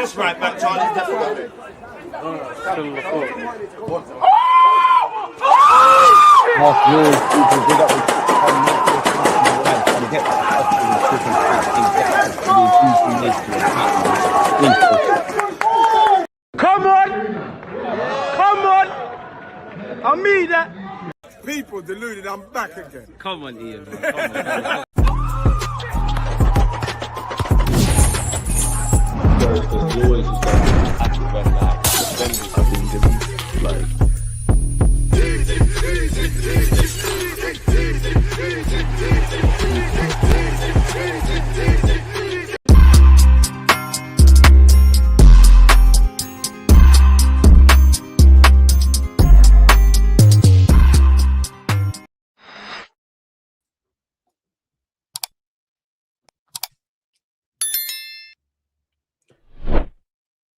best right back, Charlie's definitely. Come on! Come on! I mean that. People deluded, I'm back again. Come on, Ian. Man. Come on.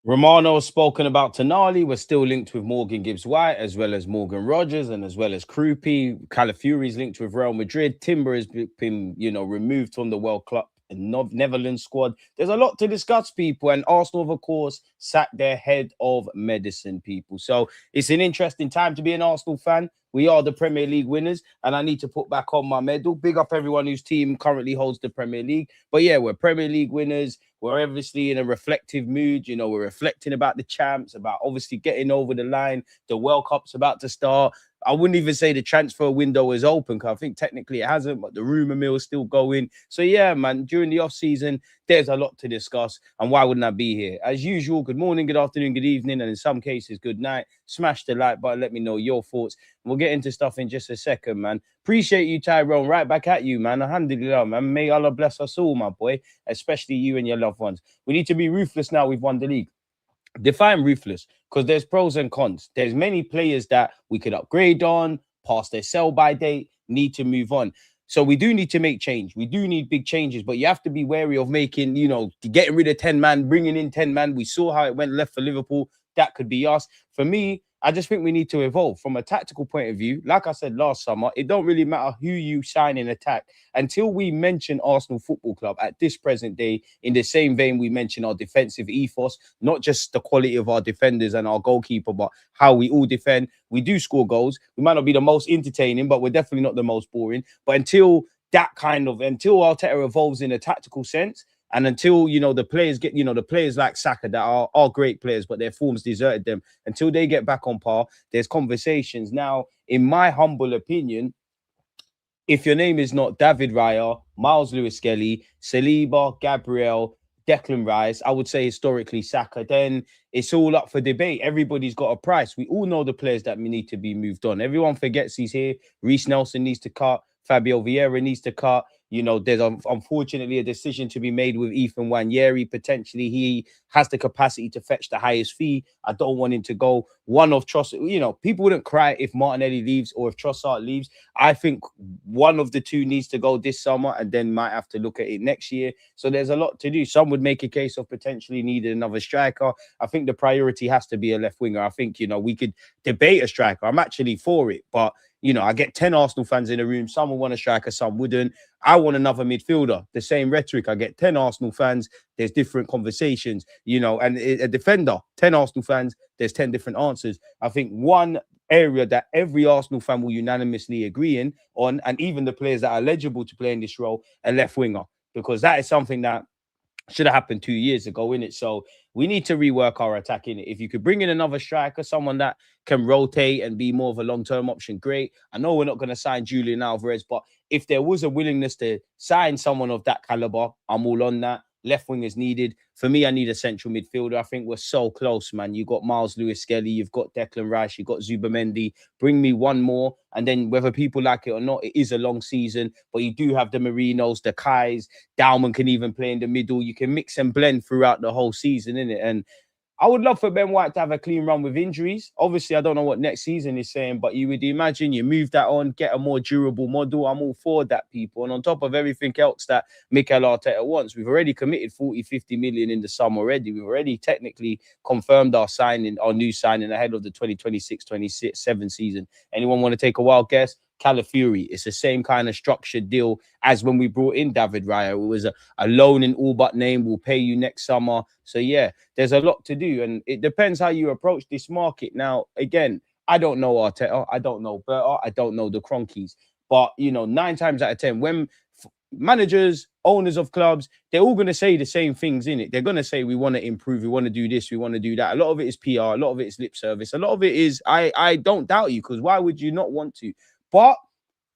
Romano has spoken about Tonali. We're still linked with Morgan Gibbs-White, as well as Morgan Rodgers, and as well as Krupi. Calafiori's linked with Real Madrid. Timber has been, removed from the World Cup and Netherlands squad. There's a lot to discuss, people. And Arsenal, of course, sacked their head of medicine, people. So it's an interesting time to be an Arsenal fan. We are the Premier League winners, and I need to put back on my medal. Big up everyone whose team currently holds the Premier League. But yeah, we're Premier League winners. We're obviously in a reflective mood. We're reflecting about the champs, about obviously getting over the line. The World Cup's about to start. I wouldn't even say the transfer window is open, because I think technically it hasn't, but the rumour mill is still going. So yeah, man, during the off-season, there's a lot to discuss. And why wouldn't I be here? As usual, good morning, good afternoon, good evening, and in some cases, good night. Smash the like button. Let me know your thoughts. We'll get into stuff in just a second, man. Appreciate you, Tyrone. Right back at you, man. Alhamdulillah, man. May Allah bless us all, my boy, especially you and your loved ones. We need to be ruthless now. We've won the league. Define ruthless, because there's pros and cons. There's many players that we could upgrade on, past their sell-by date, need to move on. So we do need to make change. We do need big changes, but you have to be wary of making, getting rid of 10 man, bringing in 10 man. We saw how it went left for Liverpool. That could be us. For me, I just think we need to evolve from a tactical point of view. Like I said last summer, it don't really matter who you sign in attack until we mention Arsenal Football Club at this present day. In the same vein, we mention our defensive ethos, not just the quality of our defenders and our goalkeeper, but how we all defend. We do score goals. We might not be the most entertaining, but we're definitely not the most boring. But until Arteta evolves in a tactical sense, and until, the players get, the players like Saka that are great players, but their forms deserted them, until they get back on par, there's conversations. Now, in my humble opinion, if your name is not David Raya, Miles Lewis-Skelly, Saliba, Gabriel, Declan Rice, I would say historically Saka, then it's all up for debate. Everybody's got a price. We all know the players that need to be moved on. Everyone forgets he's here. Reece Nelson needs to cut. Fabio Vieira needs to cut. There's unfortunately a decision to be made with Ethan Nwaneri. Potentially, he has the capacity to fetch the highest fee. I don't want him to go. One of Trossard, people wouldn't cry if Martinelli leaves or if Trossard leaves. I think one of the two needs to go this summer and then might have to look at it next year. So there's a lot to do. Some would make a case of potentially needing another striker. I think the priority has to be a left winger. I think, we could debate a striker. I'm actually for it, but I get 10 Arsenal fans in a room. Some will want a striker, some wouldn't. I want another midfielder. The same rhetoric. I get 10 Arsenal fans. There's different conversations, and a defender, 10 Arsenal fans. There's 10 different answers. I think one area that every Arsenal fan will unanimously agree on, and even the players that are eligible to play in this role, a left winger, because that is something that should have happened 2 years ago, innit? So we need to rework our attack, innit? If you could bring in another striker, someone that can rotate and be more of a long-term option, great. I know we're not going to sign Julian Alvarez, but if there was a willingness to sign someone of that caliber, I'm all on that. Left wing is needed. For me, I need a central midfielder. I think we're so close, man. You got Miles Lewis-Skelly, you've got Declan Rice, you've got Zubamendi. Bring me one more. And then whether people like it or not, it is a long season. But you do have the Marinos, the Kais. Dalman can even play in the middle. You can mix and blend throughout the whole season, innit? And I would love for Ben White to have a clean run with injuries. Obviously, I don't know what next season is saying, but you would imagine you move that on, get a more durable model. I'm all for that, people. And on top of everything else that Mikel Arteta wants, we've already committed 40, 50 million in the summer already. We've already technically confirmed our new signing ahead of the 2026-27 season. Anyone want to take a wild guess? Calafiori. It's the same kind of structured deal as when we brought in David Raya. It was a loan in all but name. We'll pay you next summer. So yeah, there's a lot to do, and it depends how you approach this market. Now, again, I don't know Arteta, I don't know Berta, I don't know the Cronkies, but 9 times out of 10, when managers, owners of clubs, they're all going to say the same things in it. They're going to say, we want to improve, we want to do this, we want to do that. A lot of it is PR, a lot of it is lip service, a lot of it is, I don't doubt you, because why would you not want to? But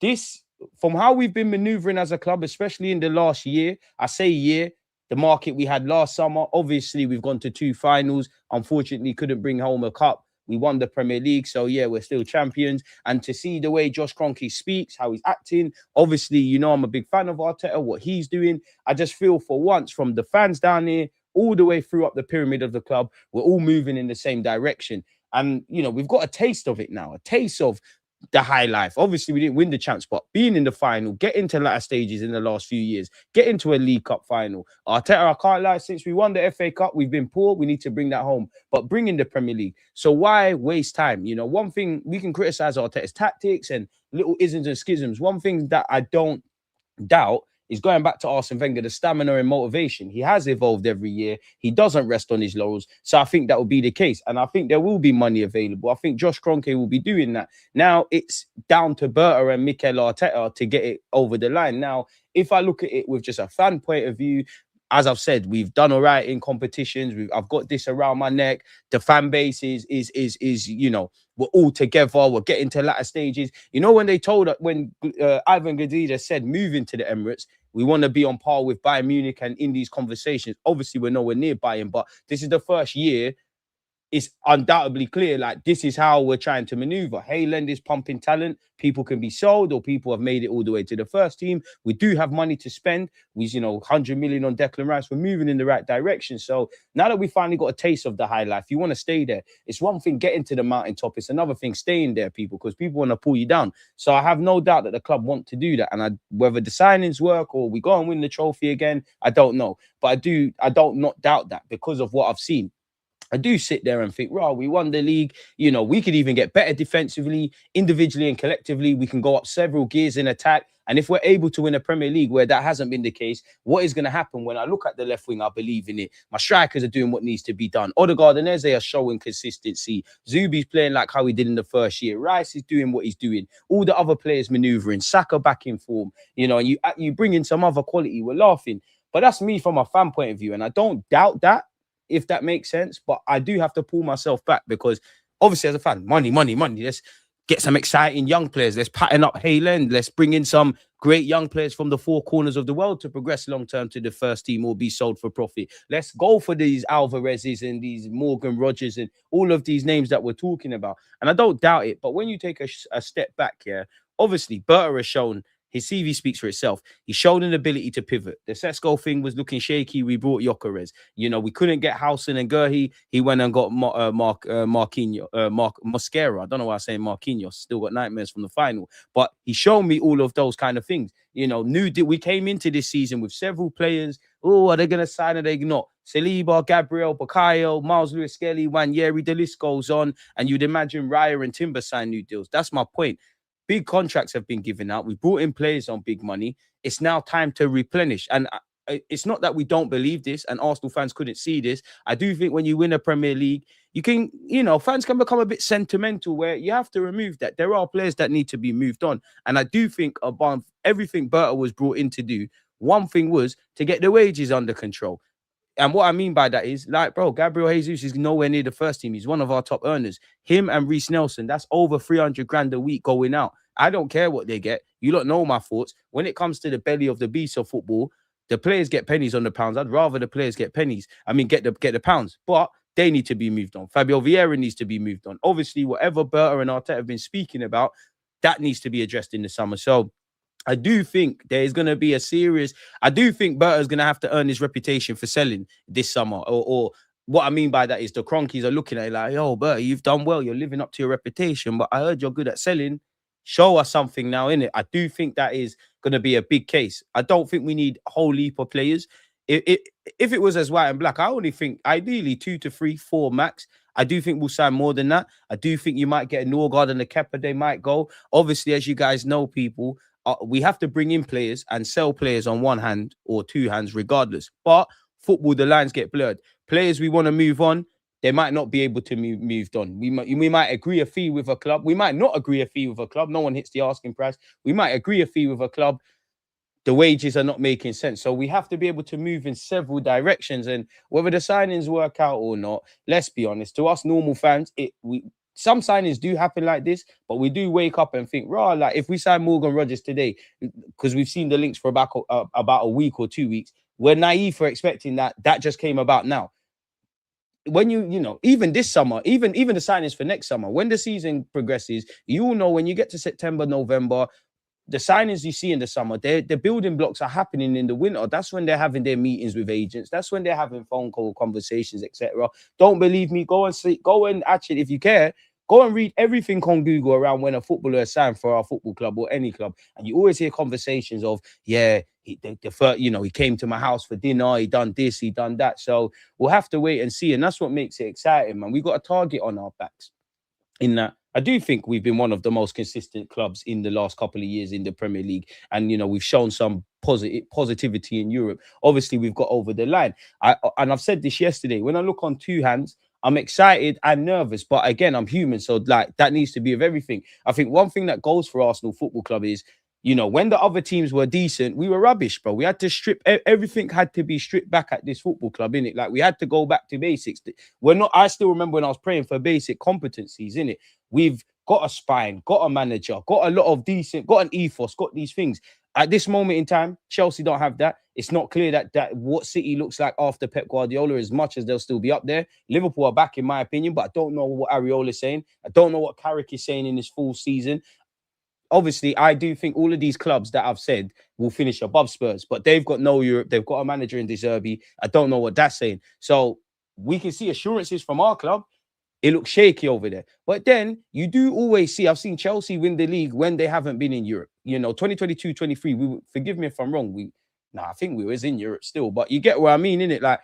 this, from how we've been maneuvering as a club, especially in the last year, I say year, the market we had last summer, obviously we've gone to 2 finals, unfortunately couldn't bring home a cup. We won the Premier League, so yeah, we're still champions. And to see the way Josh Kroenke speaks, how he's acting, obviously, I'm a big fan of Arteta, what he's doing. I just feel for once, from the fans down here all the way through up the pyramid of the club, we're all moving in the same direction. And, we've got a taste of it now, a taste of the high life. Obviously, we didn't win the champs, but being in the final, get into latter stages in the last few years, get into a League Cup final. Arteta, I can't lie, since we won the FA Cup, we've been poor. We need to bring that home, but bring in the Premier League. So why waste time? One thing we can criticize Arteta's tactics and little isms and schisms. One thing that I don't doubt is, going back to Arsene Wenger, the stamina and motivation. He has evolved every year. He doesn't rest on his laurels. So I think that will be the case. And I think there will be money available. I think Josh Kroenke will be doing that. Now it's down to Berta and Mikel Arteta to get it over the line. Now, if I look at it with just a fan point of view, as I've said, we've done all right in competitions. I've got this around my neck. The fan base is we're all together. We're getting to latter stages. When they told us, when Ivan Gazidis said moving to the Emirates, we want to be on par with Bayern Munich and in these conversations. Obviously, we're nowhere near Bayern, but this is the first year. It's undoubtedly clear, like, this is how we're trying to maneuver. Hayland is pumping talent. People can be sold, or people have made it all the way to the first team. We do have money to spend. We, 100 million on Declan Rice. We're moving in the right direction. So now that we finally got a taste of the high life, you want to stay there. It's one thing getting to the mountaintop. It's another thing staying there, people, because people want to pull you down. So I have no doubt that the club want to do that. And whether the signings work or we go and win the trophy again, I don't know. But I don't not doubt that, because of what I've seen. I do sit there and think, we won the league. We could even get better defensively, individually and collectively. We can go up several gears in attack. And if we're able to win a Premier League where that hasn't been the case, what is going to happen? When I look at the left wing, I believe in it. My strikers are doing what needs to be done. Odegaard and Eze are showing consistency. Zubi's playing like how he did in the first year. Rice is doing what he's doing. All the other players manoeuvring. Saka back in form. And you bring in some other quality. We're laughing. But that's me from a fan point of view. And I don't doubt that, if that makes sense. But I do have to pull myself back, because obviously, as a fan, money. Let's get some exciting young players. Let's pattern up Hayland. Let's bring in some great young players from the 4 corners of the world to progress long-term to the first team or be sold for profit. Let's go for these Alvarez's and these Morgan Rodgers and all of these names that we're talking about. And I don't doubt it. But when you take a step back here, obviously, Berta has shown, his CV speaks for itself. He showed an ability to pivot. The Sesko thing was looking shaky. We brought Gyökeres. We couldn't get Howson and Gurhey. He went and got Marquinhos, Mosquera. I don't know why I'm saying Marquinhos. Still got nightmares from the final. But he showed me all of those kind of things. We came into this season with several players. Oh, are they going to sign? Are they not? Saliba, Gabriel, Bakayo, Miles Lewis-Skelly, Wanyeri, the list goes on. And you'd imagine Raya and Timber sign new deals. That's my point. Big contracts have been given out. We brought in players on big money. It's now time to replenish. And it's not that we don't believe this and Arsenal fans couldn't see this. I do think when you win a Premier League, you can, fans can become a bit sentimental, where you have to remove that. There are players that need to be moved on. And I do think above everything Berta was brought in to do, one thing was to get the wages under control. And what I mean by that is, like, bro, Gabriel Jesus is nowhere near the first team. He's one of our top earners. Him and Reece Nelson, that's over 300 grand a week going out. I don't care what they get. You don't know my thoughts. When it comes to the belly of the beast of football, the players get pennies on the pounds. I'd rather the players get pennies. Get the pounds. But they need to be moved on. Fabio Vieira needs to be moved on. Obviously, whatever Berta and Arteta have been speaking about, that needs to be addressed in the summer. So I do think there is going to be I do think Berta is going to have to earn his reputation for selling this summer. Or what I mean by that is the Cronkies are looking at it like, yo, Berta, you've done well. You're living up to your reputation. But I heard you're good at selling. Show us something now, innit? I do think that is going to be a big case. I don't think we need a whole heap of players. if it was as white and black, I only think ideally 2 to 3, 4 max. I do think we'll sign more than that. I do think you might get a Norgard and a Kepa. They might go. Obviously, as you guys know, people, we have to bring in players and sell players on one hand or two hands, regardless. But football, the lines get blurred. Players we want to move on, they might not be able to moved on. We might agree a fee with a club. We might not agree a fee with a club. No one hits the asking price. We might agree a fee with a club. The wages are not making sense. So we have to be able to move in several directions. And whether the signings work out or not, let's be honest, to us normal fans, some signings do happen like this, but we do wake up and think, right, like if we sign Morgan Rodgers today, because we've seen the links for about a week or 2 weeks, we're naive for expecting that just came about now. When even this summer, even the signings for next summer, when the season progresses, you all know when you get to September, November, the signings you see in the summer, the building blocks are happening in the winter. That's when they're having their meetings with agents. That's when they're having phone call conversations, etc. Don't believe me? Go and actually, if you care, go and read everything on Google around when a footballer is signed for our football club or any club, and you always hear conversations of, he came to my house for dinner, he done this, he done that. So we'll have to wait and see, and that's what makes it exciting, man. We got a target on our backs. In that, I do think we've been one of the most consistent clubs in the last couple of years in the Premier League. And, we've shown some positivity in Europe. Obviously, we've got over the line. And I've said this yesterday, when I look on two hands, I'm excited and nervous. But again, I'm human. So that needs to be of everything. I think one thing that goes for Arsenal Football Club is, when the other teams were decent, we were rubbish, bro. We had to everything had to be stripped back at this football club, innit? Like, we had to go back to basics. I still remember when I was praying for basic competencies, innit? We've got a spine, got a manager, got a lot of got an ethos, got these things. At this moment in time, Chelsea don't have that. It's not clear that what City looks like after Pep Guardiola, as much as they'll still be up there. Liverpool are back, in my opinion, but I don't know what Areola is saying. I don't know what Carrick is saying in this full season. Obviously, I do think all of these clubs that I've said will finish above Spurs, but they've got no Europe. They've got a manager in De Zerbi. I don't know what that's saying. So we can see assurances from our club. It looks shaky over there. But then you do always see, I've seen Chelsea win the league when they haven't been in Europe. 2022, 23, forgive me if I'm wrong. I think we was in Europe still, but you get what I mean, innit? Like,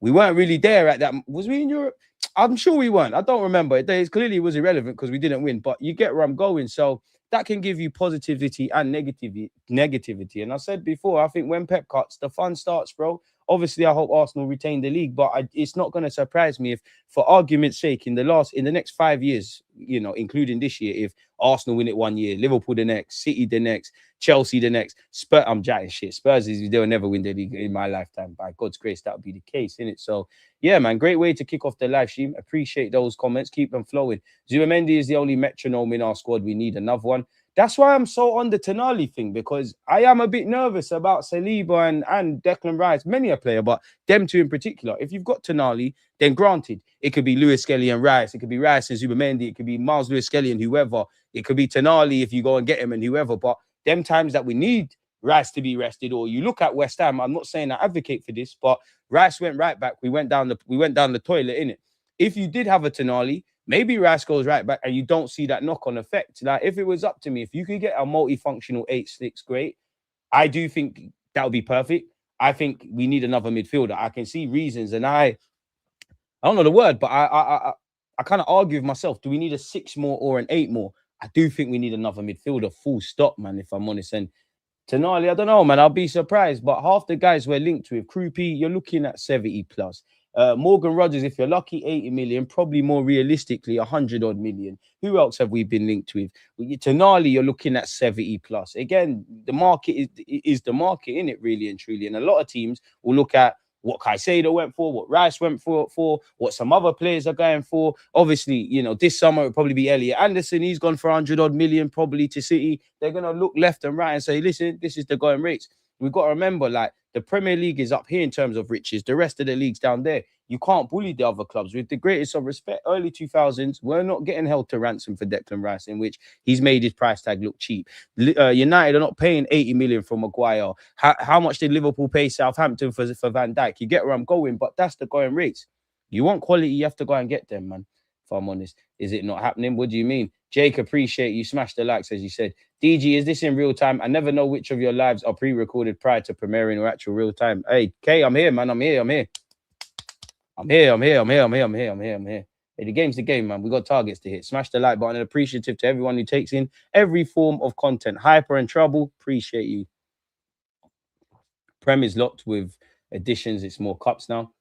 we weren't really there at that. Was we in Europe? I'm sure we weren't. I don't remember. It clearly was irrelevant because we didn't win, but you get where I'm going. So that can give you positivity and negativity. And I said before, I think when Pep cuts, the fun starts, bro. Obviously, I hope Arsenal retain the league, but it's not going to surprise me if, for argument's sake, in the next 5 years, including this year, if Arsenal win it 1 year, Liverpool the next, City the next, Chelsea the next, Spurs, I'm chatting shit. Spurs they'll never win the league in my lifetime. By God's grace, that would be the case, innit? So, yeah, man, great way to kick off the live stream. Appreciate those comments. Keep them flowing. Zubimendi is the only metronome in our squad. We need another one. That's why I'm so on the Tonali thing, because I am a bit nervous about Saliba and Declan Rice, many a player, but them two in particular. If you've got Tonali, then granted, it could be Lewis Skelly and Rice, it could be Rice and Zubimendi, it could be Miles Lewis Skelly and whoever, it could be Tonali if you go and get him and whoever. But them times that we need Rice to be rested, or you look at West Ham, I'm not saying I advocate for this, but Rice went right back. We went down the toilet, innit? If you did have a Tonali, maybe Rice goes right back and you don't see that knock-on effect. Like, if it was up to me, if you could get a multifunctional 8-6, great. I do think that would be perfect. I think we need another midfielder. I can see reasons, and I don't know the word, but I kind of argue with myself. Do we need a 6 more or an 8 more? I do think we need another midfielder, full stop, man, if I'm honest. And Tonali, I don't know, man. I'll be surprised. But half the guys we're linked with, Krupi, you're looking at 70 plus. Morgan Rodgers, if you're lucky, 80 million, probably more realistically, 100 odd million. Who else have we been linked with? Tonali, you're looking at 70 plus. Again, the market is the market, in it, really and truly. And a lot of teams will look at what Caicedo went for, what Rice went for, what some other players are going for. Obviously, this summer it'll probably be Elliot Anderson. He's gone for 100 odd million, probably to City. They're going to look left and right and say, listen, this is the going rates. We've got to remember, like, the Premier League is up here in terms of riches. The rest of the league's down there. You can't bully the other clubs. With the greatest of respect, early 2000s, we're not getting held to ransom for Declan Rice, in which he's made his price tag look cheap. United are not paying 80 million for Maguire. How much did Liverpool pay Southampton for Van Dijk? You get where I'm going, but that's the going rates. You want quality, you have to go and get them, man. If I'm honest, is it not happening? What do you mean? Jake, appreciate you. Smash the likes, as you said. DG, is this in real time? I never know which of your lives are pre-recorded prior to premiering or actual real time. Hey, K, I'm here, man. I'm here. Hey, the game's the game, man. We got targets to hit. Smash the like button and appreciative to everyone who takes in every form of content. Hyper and Trouble, appreciate you. Prem is locked with additions. It's more cups now.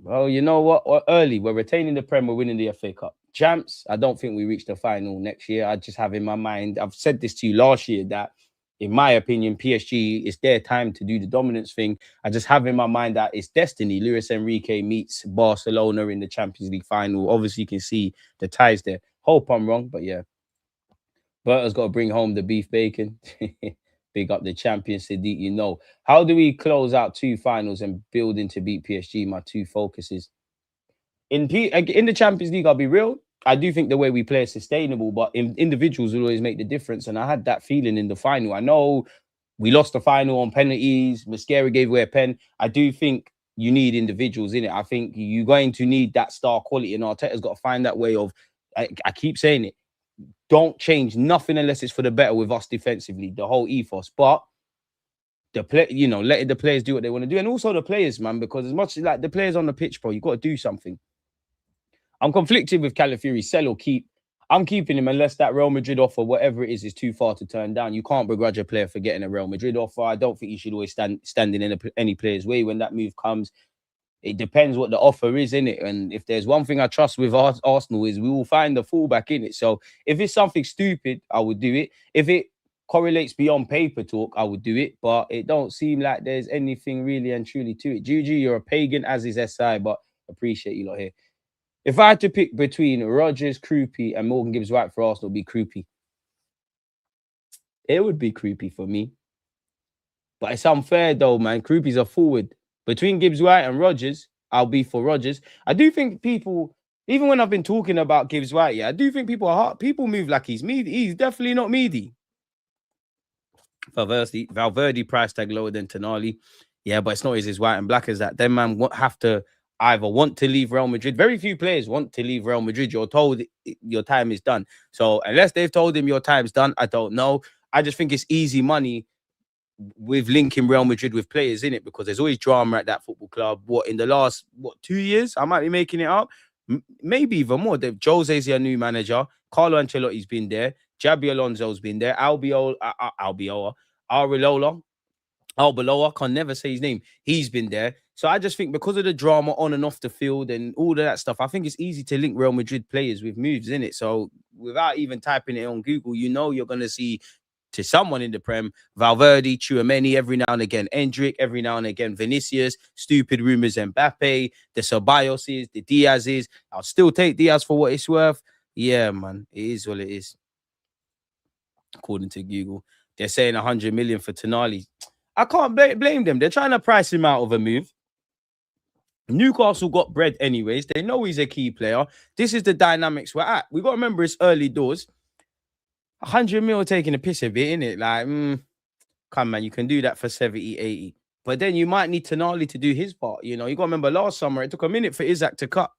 Well, you know what? Early, we're retaining the Prem. We're winning the FA Cup. Champs, I don't think we reach the final next year. I just have in my mind, I've said this to you last year, that in my opinion, PSG, it's their time to do the dominance thing. I just have in my mind that it's destiny. Luis Enrique meets Barcelona in the Champions League final. Obviously, you can see the ties there. Hope I'm wrong, but yeah. Berta's got to bring home the beef bacon. Big up the champion, Sadiq, you know. How do we close out 2 finals and build in to beat PSG? My 2 focuses. In the Champions League, I'll be real. I do think the way we play is sustainable, but individuals will always make the difference. And I had that feeling in the final. I know we lost the final on penalties. Mascara gave away a pen. I do think you need individuals in it. I think you're going to need that star quality, and Arteta's got to find that way of, I keep saying it, don't change nothing unless it's for the better with us defensively, the whole ethos. But the play, letting the players do what they want to do. And also the players, man, because as much as like the players on the pitch, bro, you've got to do something. I'm conflicted with Calafiori, sell or keep. I'm keeping him unless that Real Madrid offer, whatever it is too far to turn down. You can't begrudge a player for getting a Real Madrid offer. I don't think you should always stand in any player's way when that move comes. It depends what the offer is, in it. And if there's one thing I trust with Arsenal is we will find the fallback in it. So if it's something stupid, I would do it. If it correlates beyond paper talk, I would do it. But it don't seem like there's anything really and truly to it. Juju, you're a pagan, as is SI, but appreciate you lot here. If I had to pick between Rodgers, Kroupy, and Morgan Gibbs-White for Arsenal, it'd be Kroupy. It would be Kroupy for me. But it's unfair, though, man. Kroupy's a forward. Between Gibbs-White and Rodgers, I'll be for Rodgers. I do think people, even when I've been talking about Gibbs-White, yeah, I do think people move like he's meaty. He's definitely not meaty. Valverde price tag lower than Tonali. Yeah, but it's not as white and black as that. Them man have to either want to leave Real Madrid. Very few players want to leave Real Madrid. You're told your time is done. So unless they've told him your time's done, I don't know. I just think it's easy money with linking Real Madrid with players in it, because there's always drama at that football club. In the last 2 years, I might be making it up, maybe even more. Jose's your new manager. Carlo Ancelotti's been there. Jabi Alonso's been there. Arbeloa, can never say his name. He's been there. So I just think because of the drama on and off the field and all of that stuff, I think it's easy to link Real Madrid players with moves in it. So without even typing it on Google, you're going to see to someone in the Prem, Valverde, Tchouaméni every now and again, Endrick every now and again, Vinicius, stupid rumours, Mbappe, the Ceballos, the Diaz's. I'll still take Diaz for what it's worth. Yeah, man, it is what it is. According to Google, they're saying 100 million for Tonali. I can't blame them. They're trying to price him out of a move. Newcastle got bread anyways. They know he's a key player. This is the dynamics we're at. We got to remember it's early doors. 100 mil taking a piss a bit, innit? Like, come man, you can do that for 70, 80. But then you might need Tonali to do his part. You got to remember last summer, it took a minute for Isaac to cut.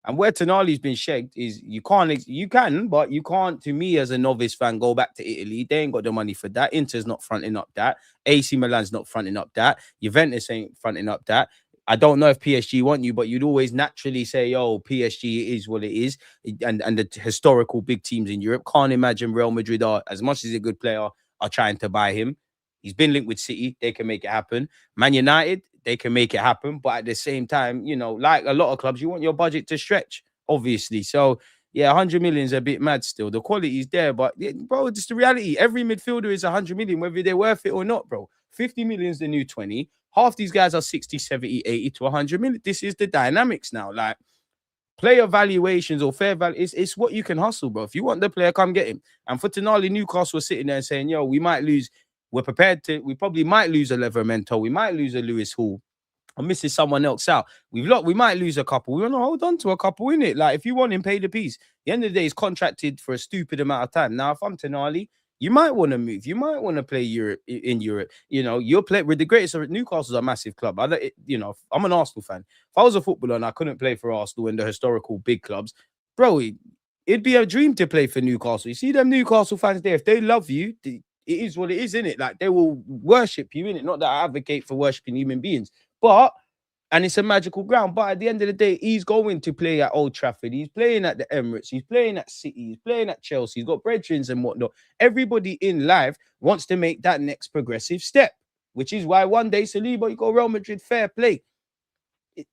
And where Tonali's been shagged is you can, but you can't, to me as a novice fan, go back to Italy. They ain't got the money for that. Inter's not fronting up that. AC Milan's not fronting up that. Juventus ain't fronting up that. I don't know if PSG want you, but you'd always naturally say, oh, PSG is what it is. And the historical big teams in Europe. Can't imagine Real Madrid are, as much as a good player, are trying to buy him. He's been linked with City. They can make it happen. Man United, they can make it happen. But at the same time, like a lot of clubs, you want your budget to stretch, obviously. So, yeah, 100 million is a bit mad still. The quality is there. But, bro, just the reality. Every midfielder is 100 million, whether they're worth it or not, bro. 50 million is the new 20. Half these guys are 60, 70, 80 to 100 million. This is the dynamics now. Like, player valuations or fair value, it's what you can hustle, bro. If you want the player, come get him. And for Tonali, Newcastle was sitting there and saying, yo, we might lose. We probably might lose a Levermento. We might lose a Lewis Hall. I'm missing someone else out. We might lose a couple. We want to hold on to a couple, innit? Like, if you want him, pay the piece. At the end of the day, he's contracted for a stupid amount of time. Now, if I'm Tonali, you might want to move. You might want to play in Europe. You're playing with the greatest. Newcastle's a massive club. I'm an Arsenal fan. If I was a footballer and I couldn't play for Arsenal and the historical big clubs, bro, it'd be a dream to play for Newcastle. You see them Newcastle fans there, if they love you, it is what it is, innit? Like, they will worship you, innit? Not that I advocate for worshiping human beings, but and it's a magical ground. But at the end of the day, he's going to play at Old Trafford. He's playing at the Emirates. He's playing at City. He's playing at Chelsea. He's got brethren and whatnot. Everybody in life wants to make that next progressive step, which is why one day, Saliba, you go Real Madrid, fair play. It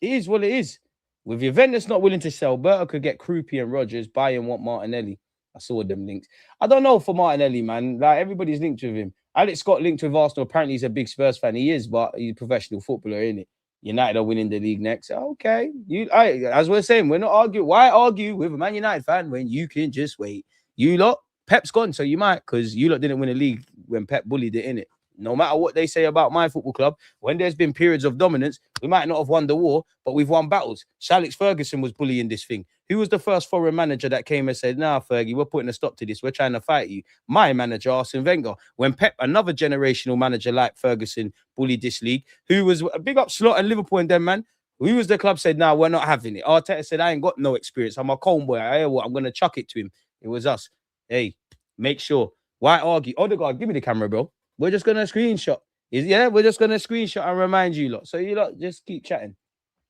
is what it is. With Juventus not willing to sell, Berto could get Krupi and Rodgers, Bayern want Martinelli. I saw them links. I don't know for Martinelli, man. Like, everybody's linked with him. Alex Scott linked with Arsenal. Apparently, he's a big Spurs fan. He is, but he's a professional footballer, isn't it? United are winning the league next. Okay. As we're saying, we're not arguing. Why argue with a Man United fan when you can just wait? You lot, Pep's gone, so you might, because you lot didn't win a league when Pep bullied it, innit? No matter what they say about my football club, when there's been periods of dominance, we might not have won the war, but we've won battles. Sir Alex Ferguson was bullying this thing. Who was the first foreign manager that came and said, nah, Fergie, we're putting a stop to this. We're trying to fight you. My manager, Arsene Wenger. When Pep, another generational manager like Ferguson, bullied this league, who was a big up Slot and Liverpool and them, man. Who was the club said, nah, we're not having it. Arteta said, I ain't got no experience. I'm a cold boy. I'm going to chuck it to him. It was us. Hey, make sure. Why argue? Odegaard, give me the camera, bro. We're just going to screenshot. We're just going to screenshot and remind you lot. So you lot just keep chatting.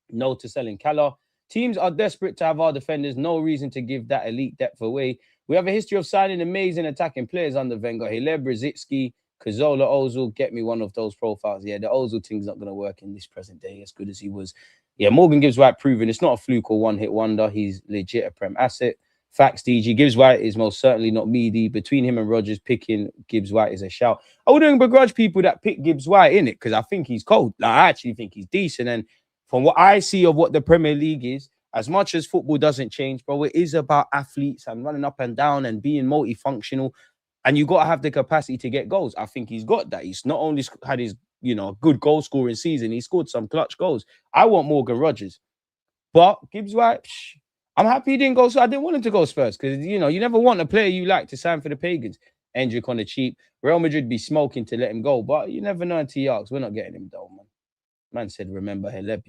No to selling. Calla, teams are desperate to have our defenders. No reason to give that elite depth away. We have a history of signing amazing attacking players under Wenger. Hilaire, Brzezinski, Cazorla, Ozil. Get me one of those profiles. Yeah, the Ozil thing's not going to work in this present day as good as he was. Yeah, Morgan Gibbs White proven it's not a fluke or one-hit wonder. He's legit a Prem asset. Facts, DG. Gibbs White is most certainly not meaty. Between him and Rodgers, picking Gibbs White is a shout. I wouldn't begrudge people that pick Gibbs White in it, because I think he's cold. Like, I actually think he's decent. And from what I see of what the Premier League is, as much as football doesn't change, bro, it is about athletes and running up and down and being multifunctional. And you got to have the capacity to get goals. I think he's got that. He's not only had his, good goal scoring season, he scored some clutch goals. I want Morgan Rodgers. But Gibbs White, I'm happy he didn't go. So I didn't want him to go Spurs, because, you never want a player you like to sign for the Pagans. Hendrick on the cheap. Real Madrid be smoking to let him go. But you never know until he asks. We're not getting him though, man. Man said, remember Heleb,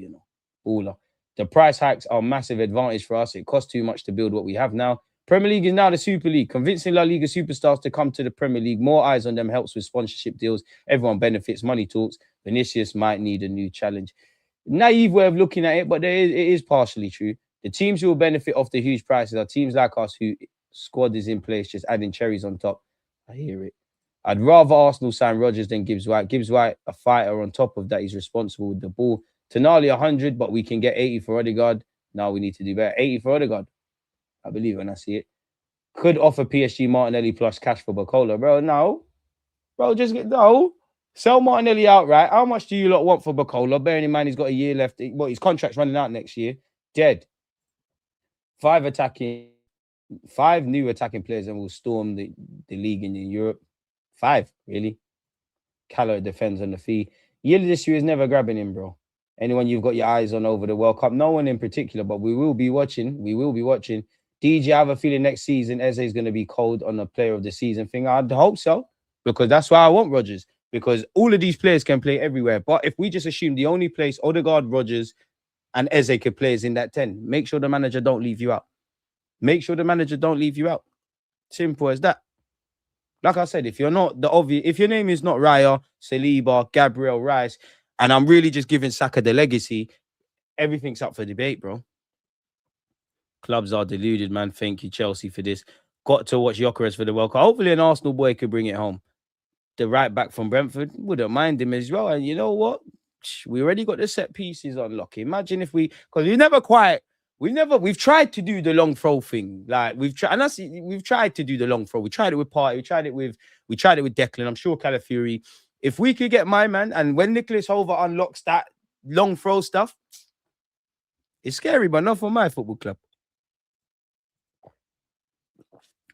All the price hikes are a massive advantage for us. It costs too much to build what we have now. Premier League is now the Super League. Convincing La Liga superstars to come to the Premier League. More eyes on them helps with sponsorship deals. Everyone benefits. Money talks. Vinicius might need a new challenge. Naive way of looking at it, but it is partially true. The teams who will benefit off the huge prices are teams like us who squad is in place, just adding cherries on top. I hear it. I'd rather Arsenal sign Rodgers than Gibbs White. Gibbs White, a fighter on top of that. He's responsible with the ball. Tonali 100, but we can get 80 for Odegaard. Now we need to do better. 80 for Odegaard. I believe when I see it. Could offer PSG Martinelli plus cash for Bacola. Bro, no. Bro, sell Martinelli outright. How much do you lot want for Bacola? Bearing in mind he's got a year left. Well, his contract's running out next year. Dead. 5 new attacking players and will storm the league in Europe. 5, really. Calla defends on the fee. Yearly this year is never grabbing him, bro. Anyone you've got your eyes on over the World Cup? No one in particular, but we will be watching. DJ, I have a feeling next season Eze is going to be cold on the player of the season thing. I'd hope so, because that's why I want Rodgers, because all of these players can play everywhere. But if we just assume the only place Odegaard, Rodgers, and Eze could play is in that 10, make sure the manager don't leave you out. Simple as that. Like I said, if you're not the obvious, if your name is not Raya, Saliba, Gabriel, Rice, and I'm really just giving Saka the legacy, everything's up for debate, bro. Clubs are deluded, man. Thank you, Chelsea, for this. Got to watch Gyökeres for the World Cup. Hopefully an Arsenal boy could bring it home. The right back from Brentford, wouldn't mind him as well. And you know what? We already got the set pieces on lock. Imagine if because we've tried to do the long throw thing. Like we've tried to do the long throw. We tried it with Partey. We tried it with Declan. I'm sure Calafiori. If we could get my man, and when Nicholas Hover unlocks that long throw stuff, it's scary, but not for my football club.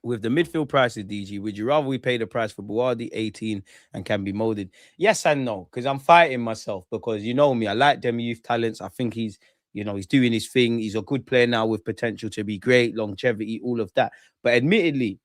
With the midfield prices, DG, would you rather we pay the price for Buardi, 18, and can be molded? Yes and no, because I'm fighting myself, because you know me, I like them youth talents. I think he's doing his thing. He's a good player now with potential to be great, longevity, all of that. But admittedly,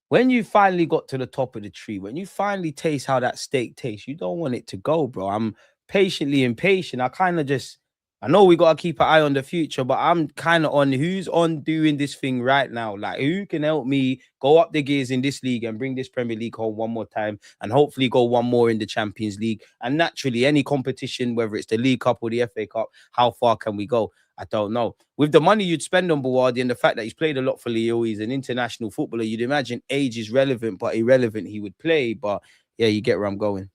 when you finally got to the top of the tree, when you finally taste how that steak tastes, you don't want it to go, bro. I'm patiently impatient. I kind of just I know we got to keep an eye on the future, but I'm kind of on who's on doing this thing right now. Like, who can help me go up the gears in this league and bring this Premier League home one more time and hopefully go one more in the Champions League? And naturally, any competition, whether it's the League Cup or the FA Cup, how far can we go? I don't know. With the money you'd spend on Buwadi and the fact that he's played a lot for Lille, he's an international footballer, you'd imagine age is relevant, but irrelevant he would play. But yeah, you get where I'm going.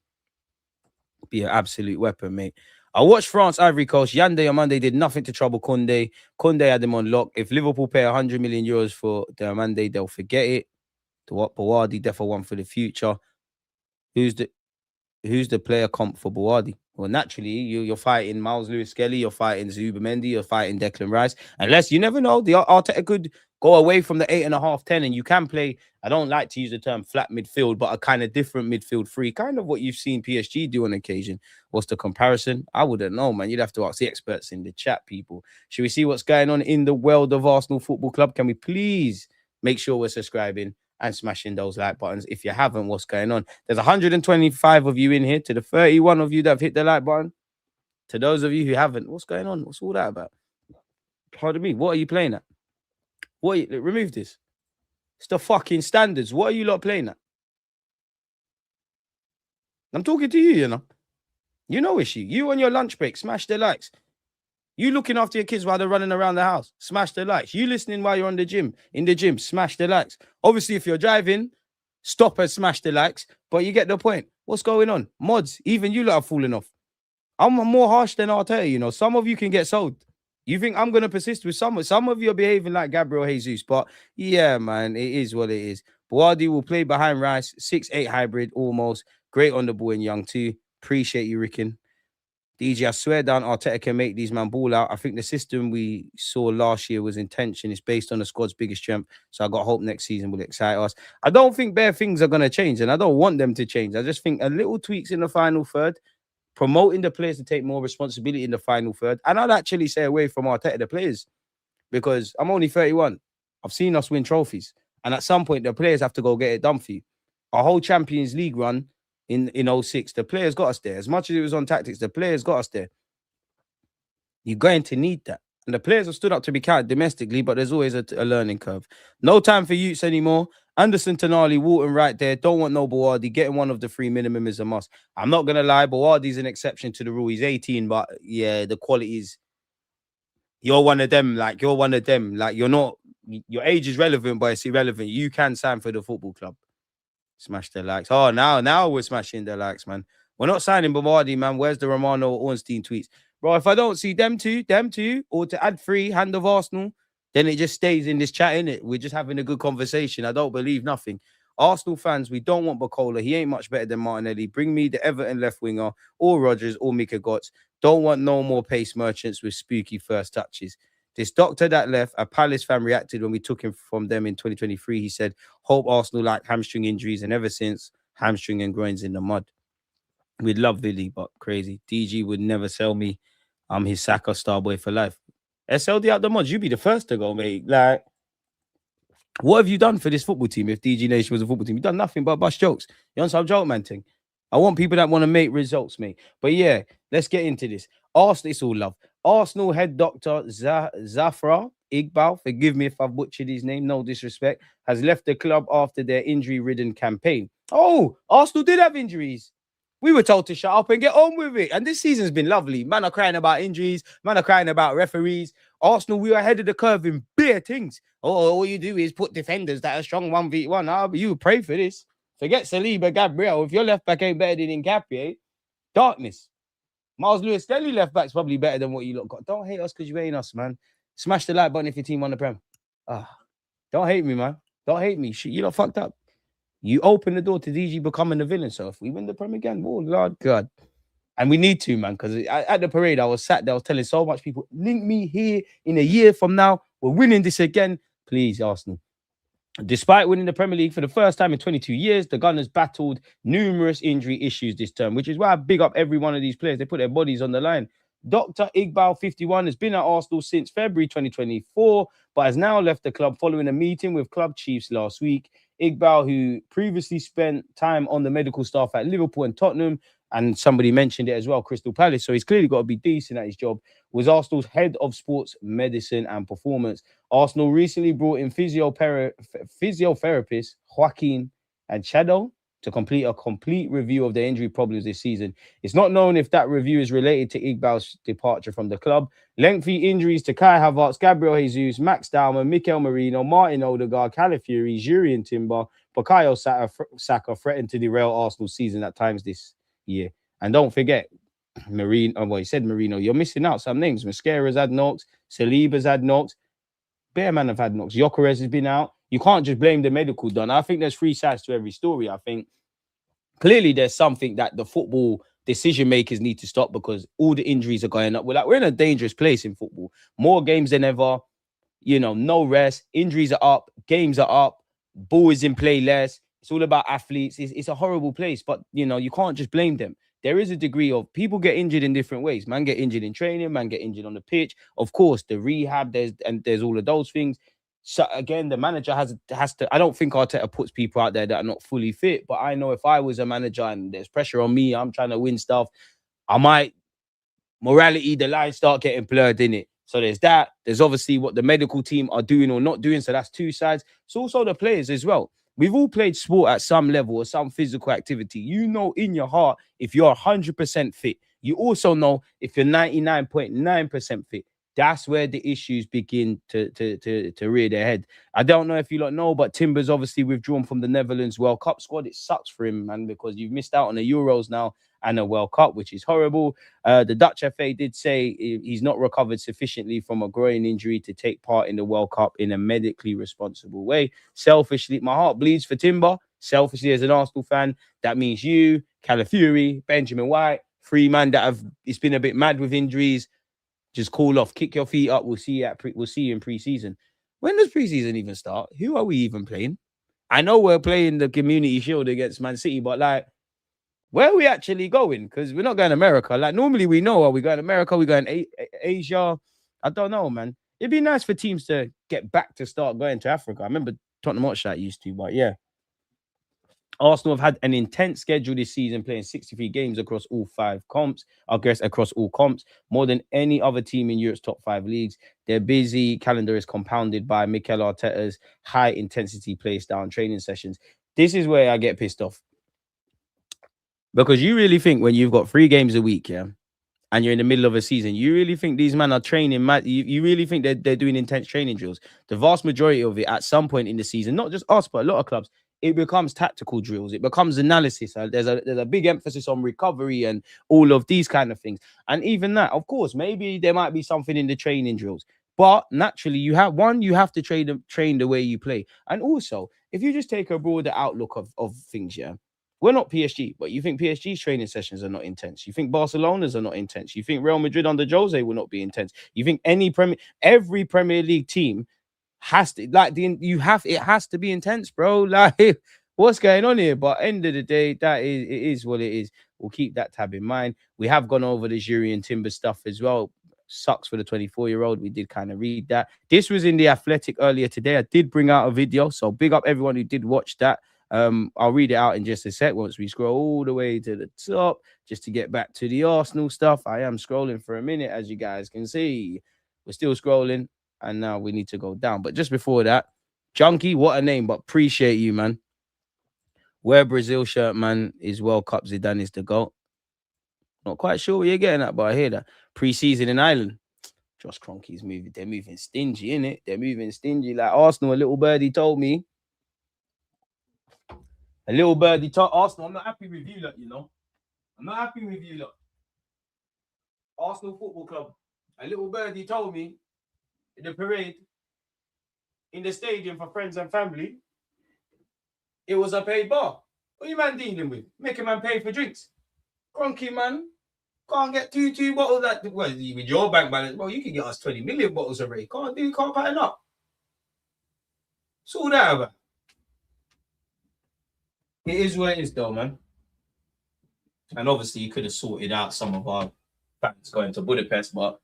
Be an absolute weapon, mate. I watched France Ivory Coast. Yande Amande did nothing to trouble Kunde. Kunde had him on lock. If Liverpool pay 100 million euros for the Amande, they'll forget it. To what Buwadi, defo one for the future. Who's the player comp for Buwadi? Well, naturally, you're fighting Miles Lewis Skelly, you're fighting Zubimendi, you're fighting Declan Rice. Unless you never know, the Arteta could go away from the 8.5, 10, and you can play. I don't like to use the term flat midfield, but a kind of different midfield three, kind of what you've seen PSG do on occasion. What's the comparison? I wouldn't know, man. You'd have to ask the experts in the chat, people. Should we see what's going on in the world of Arsenal Football Club? Can we please make sure we're subscribing and smashing those like buttons? If you haven't, what's going on? There's 125 of you in here. To the 31 of you that have hit the like button, to those of you who haven't, what's going on? What's all that about? Pardon me, what are you playing at? Remove this. It's the fucking standards. What are you lot playing at? I'm talking to you, you know. You know it's you. You on your lunch break, smash the likes. You looking after your kids while they're running around the house, smash the likes. You listening while you're in the gym, smash the likes. Obviously, if you're driving, stop and smash the likes. But you get the point. What's going on? Mods, even you lot are falling off. I'm more harsh than Arteta, you know. Some of you can get sold. You think I'm going to persist with some of you are behaving like Gabriel Jesus. But yeah, man, it is what it is. Buwadi will play behind Rice, 6'8" hybrid almost. Great on the ball and young too. Appreciate you, Ricken. DJ, I swear down, Arteta can make these man ball out. I think the system we saw last year was intention. It's based on the squad's biggest strength. So I got hope next season will excite us. I don't think bare things are going to change, and I don't want them to change. I just think a little tweaks in the final third, promoting the players to take more responsibility in the final third. And I'd actually say away from Arteta, the players, because I'm only 31. I've seen us win trophies. And at some point, the players have to go get it done for you. Our whole Champions League run in 06, the players got us there. As much as it was on tactics, the players got us there. You're going to need that. And the players have stood up to be counted domestically, but there's always a learning curve. No time for youths anymore. Anderson, Tonali, Walton right there. Don't want no Buwadi. Getting one of the three minimum is a must. I'm not going to lie. Buwadi's an exception to the rule. He's 18, but yeah, the quality is... You're one of them. Like, you're one of them. Like, you're not... Your age is relevant, but it's irrelevant. You can sign for the football club. Smash the likes. Oh, now we're smashing the likes, man. We're not signing Buwadi, man. Where's the Romano Ornstein tweets? Bro, if I don't see them two, or to add 3, hand of Arsenal, then it just stays in this chat, innit? We're just having a good conversation. I don't believe nothing. Arsenal fans, we don't want Bacola. He ain't much better than Martinelli. Bring me the Everton left winger, or Rodgers, or Mika Gotts. Don't want no more pace merchants with spooky first touches. This doctor that left, a Palace fan reacted when we took him from them in 2023. He said, hope Arsenal like hamstring injuries, and ever since, hamstring and groins in the mud. We'd love Billy, but crazy. DG would never sell me. I'm his Saka star boy for life. SLD out the mods. You be the first to go, mate. Like, what have you done for this football team if DG Nation was a football team? You've done nothing but bust jokes. You on some joke, man, thing. I want people that want to make results, mate. But yeah, let's get into this. Arsenal, it's all love. Arsenal head doctor Zafra Iqbal, forgive me if I've butchered his name, no disrespect, has left the club after their injury-ridden campaign. Oh, Arsenal did have injuries. We were told to shut up and get on with it. And this season's been lovely. Man are crying about injuries. Man are crying about referees. Arsenal, we are ahead of the curve in bare things. Oh, all you do is put defenders that are strong 1v1. Ah, but you pray for this. Forget Saliba, Gabriel. If your left back ain't better than Ngapié, darkness. Miles Lewis Skelly left back's probably better than what you lot got. Don't hate us because you ain't us, man. Smash the like button if your team won the Prem. Don't hate me, man. Don't hate me. Shit, you lot fucked up. You open the door to DG becoming the villain. So if we win the Prem again, oh, Lord God. And we need to, man, because at the parade, I was sat there, I was telling so much people, link me here in a year from now. We're winning this again. Please, Arsenal. Despite winning the Premier League for the first time in 22 years, the Gunners battled numerous injury issues this term, which is why I big up every one of these players. They put their bodies on the line. Dr. Iqbal, 51, has been at Arsenal since February 2024, but has now left the club following a meeting with club chiefs last week. Iqbal, who previously spent time on the medical staff at Liverpool and Tottenham, and somebody mentioned it as well, Crystal Palace, so he's clearly got to be decent at his job, was Arsenal's head of sports medicine and performance. Arsenal recently brought in physiotherapist Joaquin and Shadow to complete a complete review of their injury problems this season. It's not known if that review is related to Iqbal's departure from the club. Lengthy injuries to Kai Havertz, Gabriel Jesus, Max Dalman, Mikel Merino, Martin Odegaard, Calafiori, Jurien Timber, Bukayo Saka threatened to derail Arsenal's season at times this year. And don't forget, Marino, well, he said Marino, you're missing out some names. Mascara's had knocks, Saliba's had knocks, Bearman have had knocks, Gyökeres has been out. You can't just blame the medical done. I think there's three sides to every story. I think clearly there's something that the football decision makers need to stop, because all the injuries are going up. We're in a dangerous place in football. More games than ever, no rest, injuries are up, games are up, ball is in play less. It's all about athletes. It's a horrible place, but you can't just blame them. There is a degree of people get injured in different ways. Man get injured in training, man get injured on the pitch. Of course, the rehab, there's all of those things. So again, the manager has to. I don't think Arteta puts people out there that are not fully fit, but I know if I was a manager and there's pressure on me, I'm trying to win stuff, I might the lines start getting blurred in it. So there's that. There's obviously what the medical team are doing or not doing. So that's two sides. It's also the players as well. We've all played sport at some level or some physical activity. You know in your heart if you're 100% fit. You also know if you're 99.9% fit. That's where the issues begin to rear their head. I don't know if you lot know, but Timber's obviously withdrawn from the Netherlands World Cup squad. It sucks for him, man, because you've missed out on the Euros now and a World Cup, which is horrible. The Dutch FA did say he's not recovered sufficiently from a groin injury to take part in the World Cup in a medically responsible way. Selfishly, my heart bleeds for Timber. Selfishly, as an Arsenal fan, that means you, Calafiori, Benjamin White, three men that it's been a bit mad with injuries. Just call off, kick your feet up. We'll see you in pre-season. When does pre-season even start? Who are we even playing? I know we're playing the Community Shield against Man City, but where are we actually going? Because we're not going to America. Normally we know, are we going to America? We going Asia? I don't know, man. It'd be nice for teams to get back to start going to Africa. I remember Tottenham Hotspur used to, but yeah. Arsenal have had an intense schedule this season, playing 63 games across all comps, more than any other team in Europe's top 5 leagues. Their busy calendar is compounded by Mikel Arteta's high-intensity play-style training sessions. This is where I get pissed off. Because you really think when you've got 3 games a week, yeah, and you're in the middle of a season, you really think these men are training? You really think they're doing intense training drills? The vast majority of it at some point in the season, not just us, but a lot of clubs, it becomes tactical drills. It becomes analysis. There's a big emphasis on recovery and all of these kind of things. And even that, of course, maybe there might be something in the training drills. But naturally, you have to train the way you play. And also, if you just take a broader outlook of things, yeah, we're not PSG, but you think PSG's training sessions are not intense. You think Barcelona's are not intense. You think Real Madrid under Jose will not be intense. You think every Premier League team has to it has to be intense, bro. What's going on here? But end of the day, it is what it is. We'll keep that tab in mind. We have gone over the Jurien Timber stuff as well. Sucks for the 24-year-old. We did kind of read that. This was in The Athletic earlier today. I did bring out a video, so big up everyone who did watch that. I'll read it out in just a sec once we scroll all the way to the top, just to get back to the Arsenal stuff. I am scrolling for a minute, as you guys can see. We're still scrolling, and now we need to go down. But just before that, Junkie, what a name, but appreciate you, man. Wear Brazil shirt, man, is World Cup. Zidane is the GOAT. Not quite sure where you're getting at, but I hear that. Pre-season in Ireland. Josh Kroenke's moving. They're moving stingy, innit? They're moving stingy. Like Arsenal, a little birdie told me. Arsenal, I'm not happy with you, lot, you know. I'm not happy with you, lot. Arsenal Football Club. A little birdie told me in the parade, in the stadium for friends and family, it was a paid bar. What are you man dealing with? Make a man pay for drinks. Kroenke, man. Can't get two bottles that, well, with your bank balance, well, you can get us 20 million bottles already. Can't pattern up. It's all that about. It is what it is, though, man. And obviously, you could have sorted out some of our fans going to Budapest, but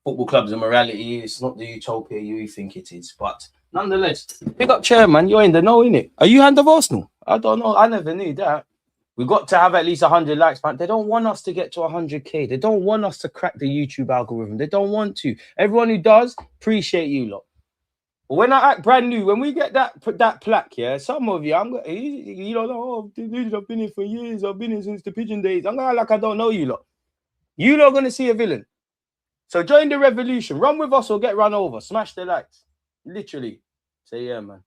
football clubs and morality. It's not the utopia you think it is. But nonetheless, pick up chairman. You're in the know, innit? Are you hand of Arsenal? I don't know. I never knew that. We got to have at least 100 likes, man. They don't want us to get to 100K. They don't want us to crack the YouTube algorithm. They don't want to. Everyone who does, appreciate you lot. But when I act brand new, when we get that plaque, yeah, some of you, you don't know, oh, dude, I've been here for years. I've been here since the pigeon days. I'm gonna like I don't know you lot. You lot are gonna see a villain. So join the revolution. Run with us or get run over. Smash the lights. Literally. Say yeah, man.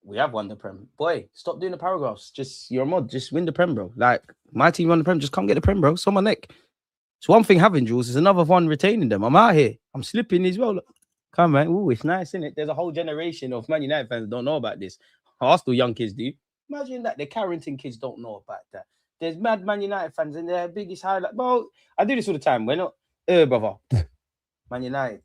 We have won the Prem. Boy, stop doing the paragraphs. Just, you're a mod. Just win the Prem, bro. Like, my team won the Prem. Just come get the Prem, bro. It's on my neck. It's one thing having Jules. It's another one retaining them. I'm out here. I'm slipping as well. Look. Come, man. Ooh, it's nice, isn't it? There's a whole generation of Man United fans that don't know about this. Arsenal young kids do. Imagine that. The Carrington kids don't know about that. There's mad Man United fans and their biggest highlight. Bro, I do this all the time. We're not, brother. Man United.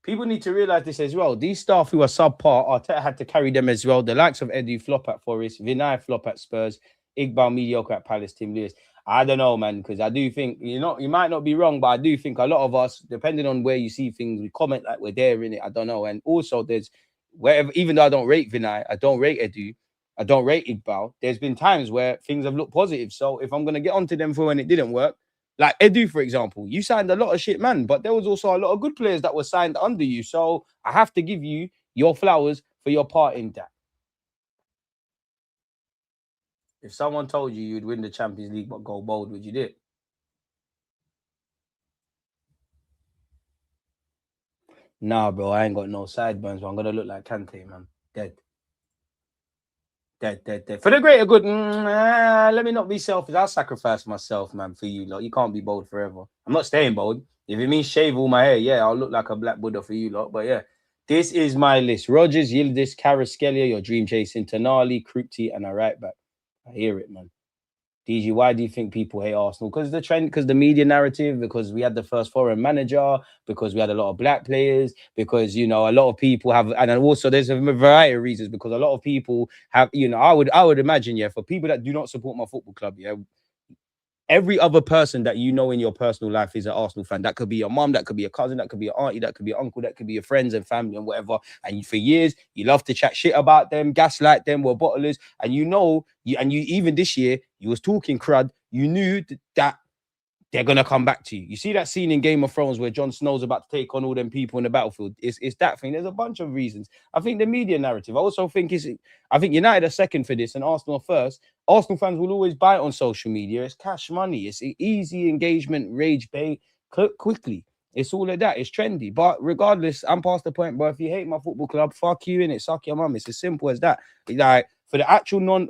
People need to realise this as well. These staff who are subpar, Arteta had to carry them as well. The likes of Edu flop at Forest, Vinay flop at Spurs, Iqbal mediocre at Palace, Tim Lewis. I don't know, man, because I do think, you might not be wrong, but I do think a lot of us, depending on where you see things, we comment like we're there in it. I don't know. And also there's wherever, even though I don't rate Vinay, I don't rate Edu, I don't rate Iqbal, there's been times where things have looked positive. So if I'm going to get onto them for when it didn't work, like Edu, for example, you signed a lot of shit, man, but there was also a lot of good players that were signed under you. So I have to give you your flowers for your part in that. If someone told you you'd win the Champions League but go bold, would you do it? Nah, bro, I ain't got no sideburns, but I'm going to look like Kante, man. Dead. For the greater good, let me not be selfish. I'll sacrifice myself, man, for you lot. You can't be bold forever. I'm not staying bold. If it means shave all my hair, yeah, I'll look like a black Buddha for you lot. But yeah, this is my list. Rodgers, Yildiz, Kvaratskhelia, your dream chasing, Tonali, Krupti, and a right back. I hear it, man. DG, why do you think people hate Arsenal? Because the trend, because the media narrative, because we had the first foreign manager, because we had a lot of black players, because, a lot of people have, and also there's a variety of reasons, because a lot of people have, I would imagine, yeah, for people that do not support my football club, yeah, every other person that you know in your personal life is an Arsenal fan. That could be your mom, that could be a cousin, that could be your auntie, that could be your uncle, that could be your friends and family and whatever. And for years, you love to chat shit about them, gaslight them, we're bottlers. And you even this year, you was talking crud. You knew that they're going to come back to you. You see that scene in Game of Thrones where Jon Snow's about to take on all them people in the battlefield. It's that thing. There's a bunch of reasons. I think the media narrative. I also think United are second for this and Arsenal first. Arsenal fans will always buy it on social media. It's cash money. It's easy engagement, rage bait, quickly. It's all of that. It's trendy. But regardless, I'm past the point, bro. If you hate my football club, fuck you, innit? Suck your mum. It's as simple as that. Like, for the actual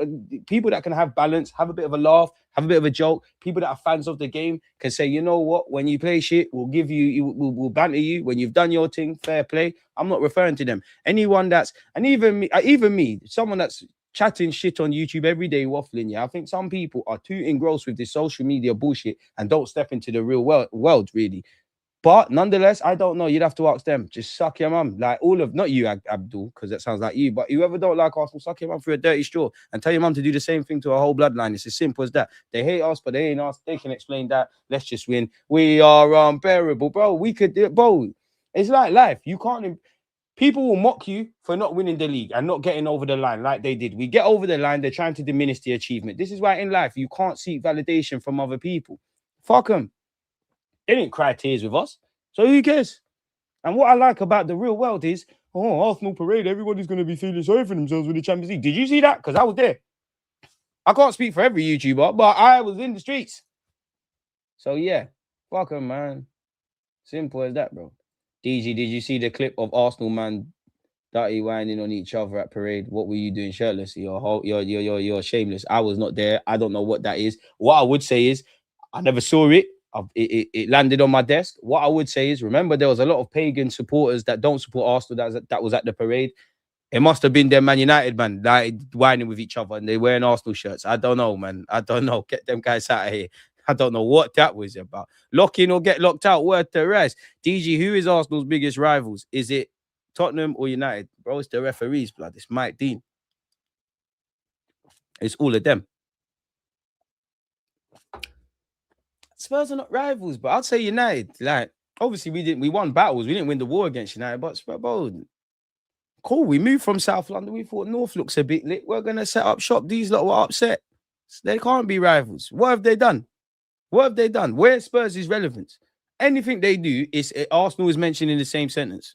people that can have balance, have a bit of a laugh, have a bit of a joke, people that are fans of the game can say, you know what, when you play shit, we'll we'll banter you. When you've done your thing, fair play. I'm not referring to them. Anyone and even me, someone that's chatting shit on YouTube every day, waffling, yeah. I think some people are too engrossed with this social media bullshit and don't step into the real world really. But nonetheless, I don't know. You'd have to ask them. Just suck your mum. Like not you, Abdul, because that sounds like you. But whoever don't like Arsenal, suck your mum through a dirty straw and tell your mum to do the same thing to a whole bloodline. It's as simple as that. They hate us, but they ain't us. They can explain that. Let's just win. We are unbearable, bro. We could do it, bro. It's like life. You can't. People will mock you for not winning the league and not getting over the line like they did. We get over the line. They're trying to diminish the achievement. This is why in life you can't seek validation from other people. Fuck them. They didn't cry tears with us. So who cares? And what I like about the real world is, Arsenal parade, everybody's going to be feeling sorry for themselves with the Champions League. Did you see that? Because I was there. I can't speak for every YouTuber, but I was in the streets. So yeah, fuck them, man. Simple as that, bro. DG, did you see the clip of Arsenal man dirty whining on each other at parade? What were you doing shirtless? You're shameless. I was not there. I don't know what that is. What I would say is, I never saw it. It landed on my desk. What I would say is, remember, there was a lot of pagan supporters that don't support Arsenal that was at the parade. It must have been them Man United, man, like whining with each other and they wearing Arsenal shirts. I don't know, man. I don't know. Get them guys out of here. I don't know what that was about. Lock in or get locked out. Word to rest. DG, who is Arsenal's biggest rivals? Is it Tottenham or United? Bro, it's the referees, blood. It's Mike Dean. It's all of them. Spurs are not rivals, but I'd say United. Like, obviously, we won battles. We didn't win the war against United, but bro, cool. We moved from South London. We thought North looks a bit lit. We're gonna set up shop. These lot were upset. They can't be rivals. What have they done? What have they done? Where Spurs is relevance? Anything they do is Arsenal is mentioned in the same sentence.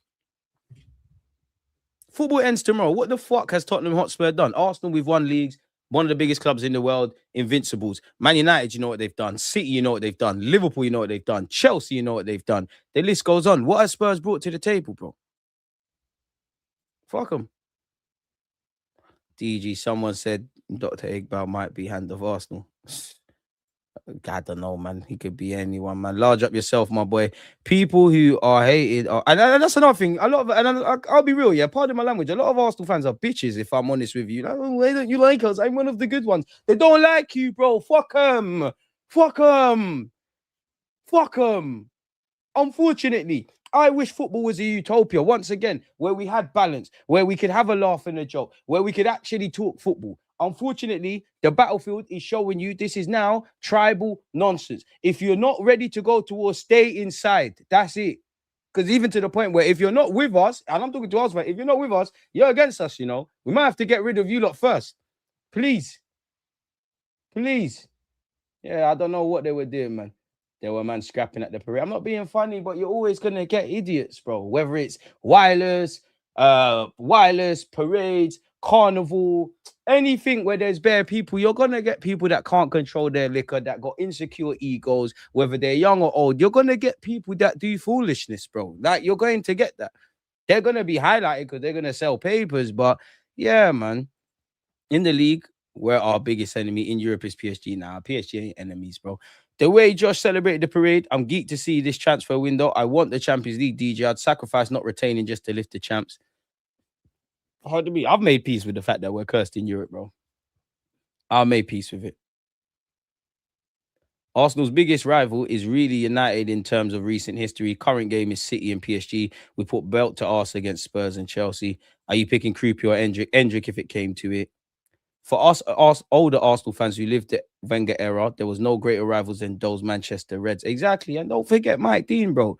Football ends tomorrow. What the fuck has Tottenham Hotspur done? Arsenal, we've won leagues. One of the biggest clubs in the world, Invincibles. Man United, you know what they've done. City, you know what they've done. Liverpool, you know what they've done. Chelsea, you know what they've done. The list goes on. What has Spurs brought to the table, bro? Fuck them. DG, someone said Dr. Iqbal might be hand of Arsenal. I don't know, man. He could be anyone, man. Large up yourself, my boy. People who are hated, and that's another thing. A lot of, and I'll be real, yeah. Pardon my language. A lot of Arsenal fans are bitches. If I'm honest with you, like, oh, why don't you like us? I'm one of the good ones. They don't like you, bro. Fuck them. Fuck them. Fuck them. Unfortunately, I wish football was a utopia once again, where we had balance, where we could have a laugh and a joke, where we could actually talk football. Unfortunately, the battlefield is showing you this is now tribal nonsense. If you're not ready to go to war, stay inside. That's it. Because even to the point where if you're not with us, and I'm talking to us, if you're not with us, you're against us, you know. We might have to get rid of you lot first. Please. Please. Yeah, I don't know what they were doing, man. There were man scrapping at the parade. I'm not being funny, but you're always gonna get idiots, bro. Whether it's wireless, parades, carnival, anything where there's bare people, you're gonna get people that can't control their liquor, that got insecure egos, whether they're young or old. You're gonna get people that do foolishness, bro. Like you're going to get that. They're gonna be highlighted because they're gonna sell papers, but yeah, man. In the league, where our biggest enemy in Europe is PSG now. PSG ain't enemies, bro. The way Josh celebrated the parade, I'm geeked to see this transfer window. I want the Champions League, DJ. I'd sacrifice not retaining just to lift the champs. Hard to be. I've made peace with the fact that we're cursed in Europe, bro. I made peace with it. Arsenal's biggest rival is really United in terms of recent history. Current game is City and PSG. We put belt to arse against Spurs and Chelsea. Are you picking Kruppi or Endrick? Endrick if it came to it. For us older Arsenal fans who lived the Wenger era, there was no greater rivals than those Manchester Reds. Exactly. And don't forget Mike Dean, bro.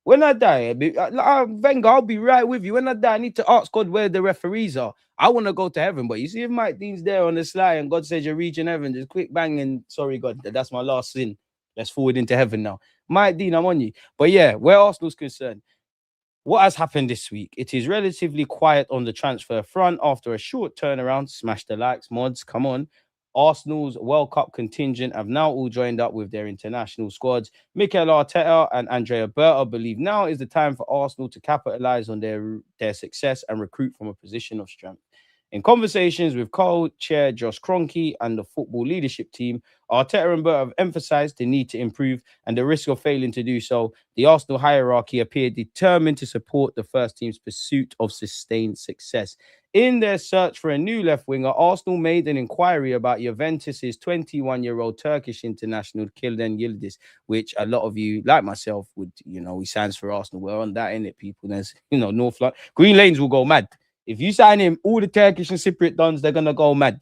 When I die, Wenger, I'll be right with you. When I die, I need to ask God where the referees are. I want to go to heaven. But you see, if Mike Dean's there on the sly and God says you're reaching heaven, just quick bang and sorry, God, that's my last sin. Let's forward into heaven now. Mike Dean, I'm on you. But yeah, where Arsenal's concerned, what has happened this week? It is relatively quiet on the transfer front after a short turnaround. Smash the likes, mods, come on. Arsenal's World Cup contingent have now all joined up with their international squads. Mikel Arteta and Andrea Berta believe now is the time for Arsenal to capitalize on their success and recruit from a position of strength. In conversations with co-chair Josh Kroenke and the football leadership team, Arteta and Berta have emphasized the need to improve and the risk of failing to do so. The Arsenal hierarchy appeared determined to support the first team's pursuit of sustained success. In their search for a new left winger, Arsenal made an inquiry about Juventus's 21-year-old Turkish international Kilden Yildiz, which a lot of you, like myself, would, he signs for Arsenal. We're on that, innit, people? There's, North London. Green Lanes will go mad. If you sign him, all the Turkish and Cypriot dons, they're gonna go mad.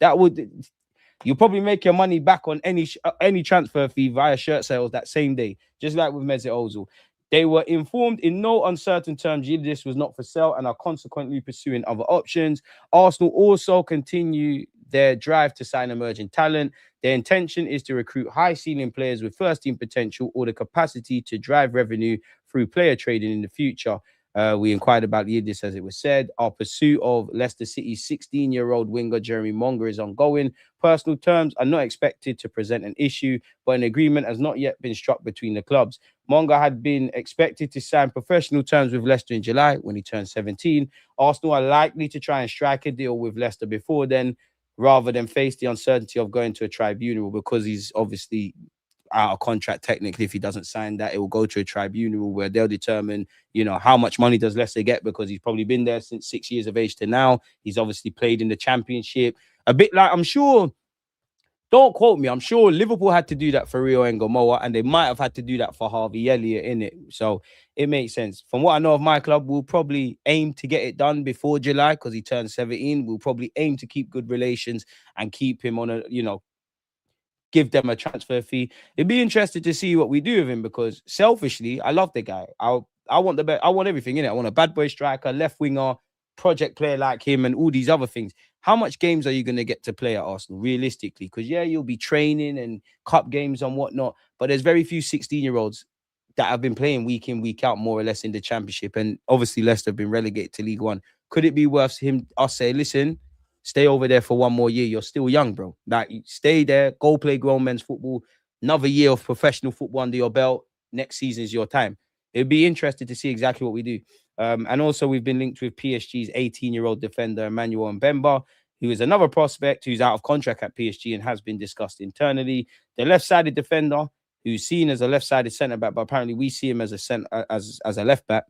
You'll probably make your money back on any transfer fee via shirt sales that same day, just like with Mesut Ozil. They were informed in no uncertain terms Yildiz was not for sale and are consequently pursuing other options. Arsenal also continue their drive to sign emerging talent. Their intention is to recruit high-ceiling players with first-team potential or the capacity to drive revenue through player trading in the future. We inquired about Yildiz, as it was said. Our pursuit of Leicester City's 16-year-old winger Jeremy Monga is ongoing. Personal terms are not expected to present an issue, but an agreement has not yet been struck between the clubs. Monga had been expected to sign professional terms with Leicester in July when he turned 17. Arsenal are likely to try and strike a deal with Leicester before then, rather than face the uncertainty of going to a tribunal, because he's obviously out of contract. Technically, if he doesn't sign that, it will go to a tribunal where they'll determine, how much money does Leicester get, because he's probably been there since 6 years of age to now. He's obviously played in the Championship. A bit like, I'm sure, don't quote me, I'm sure Liverpool had to do that for Rio Ngomoa, and they might have had to do that for Harvey Elliott, innit? So it makes sense. From what I know of my club, we'll probably aim to get it done before July because he turned 17. We'll probably aim to keep good relations and keep him on a, give them a transfer fee. It'd be interested to see what we do with him because selfishly, I love the guy. I want the best. I want everything in it. I want a bad boy striker, left winger, project player like him, and all these other things. How much games are you going to get to play at Arsenal realistically? Because yeah, you'll be training and cup games and whatnot, but there's very few 16-year-olds that have been playing week in, week out, more or less in the Championship. And obviously, Leicester have been relegated to League One. Could it be worth us say, listen, stay over there for one more year? You're still young, bro. Like, stay there, go play grown men's football. Another year of professional football under your belt. Next season is your time. It'd be interesting to see exactly what we do. And also, we've been linked with PSG's 18-year-old defender, Emmanuel Mbemba, who is another prospect who's out of contract at PSG and has been discussed internally. The left-sided defender, who's seen as a left-sided centre-back, but apparently we see him as a left-back,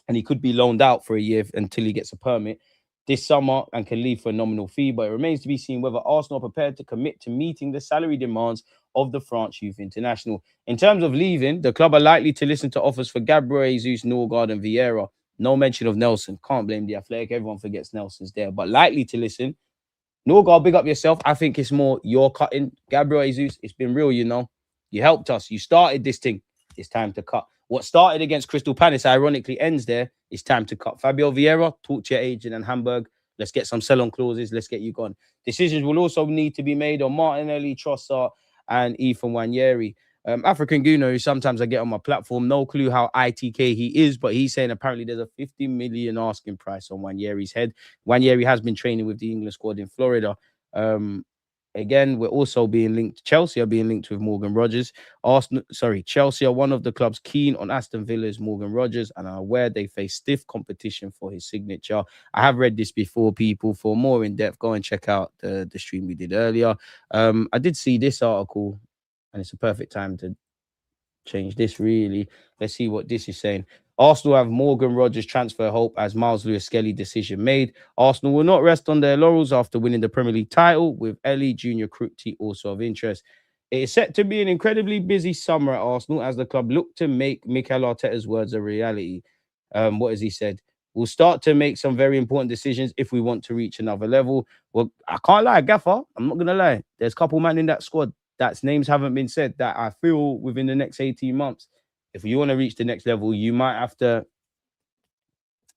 and he could be loaned out for a year until he gets a permit this summer and can leave for a nominal fee. But it remains to be seen whether Arsenal are prepared to commit to meeting the salary demands of the French Youth International. In terms of leaving, the club are likely to listen to offers for Gabriel Jesus, Norgard, and Vieira. No mention of Nelson. Can't blame the Athletic. Everyone forgets Nelson's there, but likely to listen. Norgard, big up yourself. I think it's more your cutting. Gabriel Jesus, it's been real, you know. You helped us. You started this thing. It's time to cut. What started against Crystal Palace, ironically, ends there. It's time to cut. Fabio Vieira, talk to your agent in Hamburg. Let's get some sell-on clauses. Let's get you gone. Decisions will also need to be made on Martinelli, Trossard, and Ethan Nwaneri. African Guno, who sometimes I get on my platform, no clue how ITK he is, but he's saying apparently there's a 50 million asking price on Nwaneri's head. Nwaneri has been training with the England squad in Florida. Again, we're also being linked. Chelsea are being linked with Morgan Rodgers. Chelsea are one of the clubs keen on Aston Villa's Morgan Rodgers and are aware they face stiff competition for his signature. I have read this before, people. For more in depth, go and check out the stream we did earlier. I did see this article, and it's a perfect time to change this, really. Let's see what this is saying. Arsenal have Morgan Rodgers transfer hope as Miles Lewis-Skelly decision made. Arsenal will not rest on their laurels after winning the Premier League title, with Ellie Junior Kruti also of interest. It is set to be an incredibly busy summer at Arsenal as the club look to make Mikel Arteta's words a reality. What has he said? We'll start to make some very important decisions if we want to reach another level. Well, I can't lie, Gaffer. I'm not going to lie. There's a couple men in that squad that's names haven't been said that I feel within the next 18 months, if you want to reach the next level, you might have to.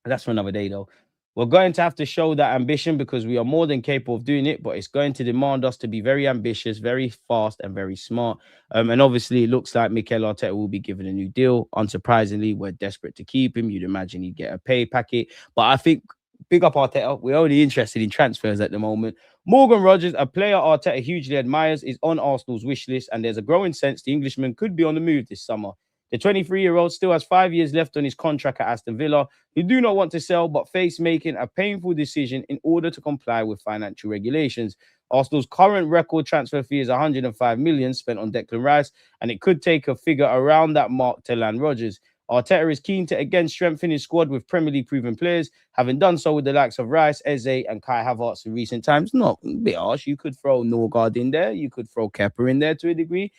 That's for another day, though. We're going to have to show that ambition because we are more than capable of doing it, but it's going to demand us to be very ambitious, very fast, and very smart. And obviously, it looks like Mikel Arteta will be given a new deal. Unsurprisingly, we're desperate to keep him. You'd imagine he'd get a pay packet. But I think, big up Arteta, we're only interested in transfers at the moment. Morgan Rodgers, a player Arteta hugely admires, is on Arsenal's wish list, and there's a growing sense the Englishman could be on the move this summer. The 23-year-old still has 5 years left on his contract at Aston Villa, who do not want to sell but face making a painful decision in order to comply with financial regulations. Arsenal's current record transfer fee is 105 million spent on Declan Rice, and it could take a figure around that mark to land Rodgers. Arteta is keen to again strengthen his squad with Premier League proven players, having done so with the likes of Rice, Eze, and Kai Havertz in recent times. Not a bit harsh. You could throw Norgard in there. You could throw Kepa in there to a degree.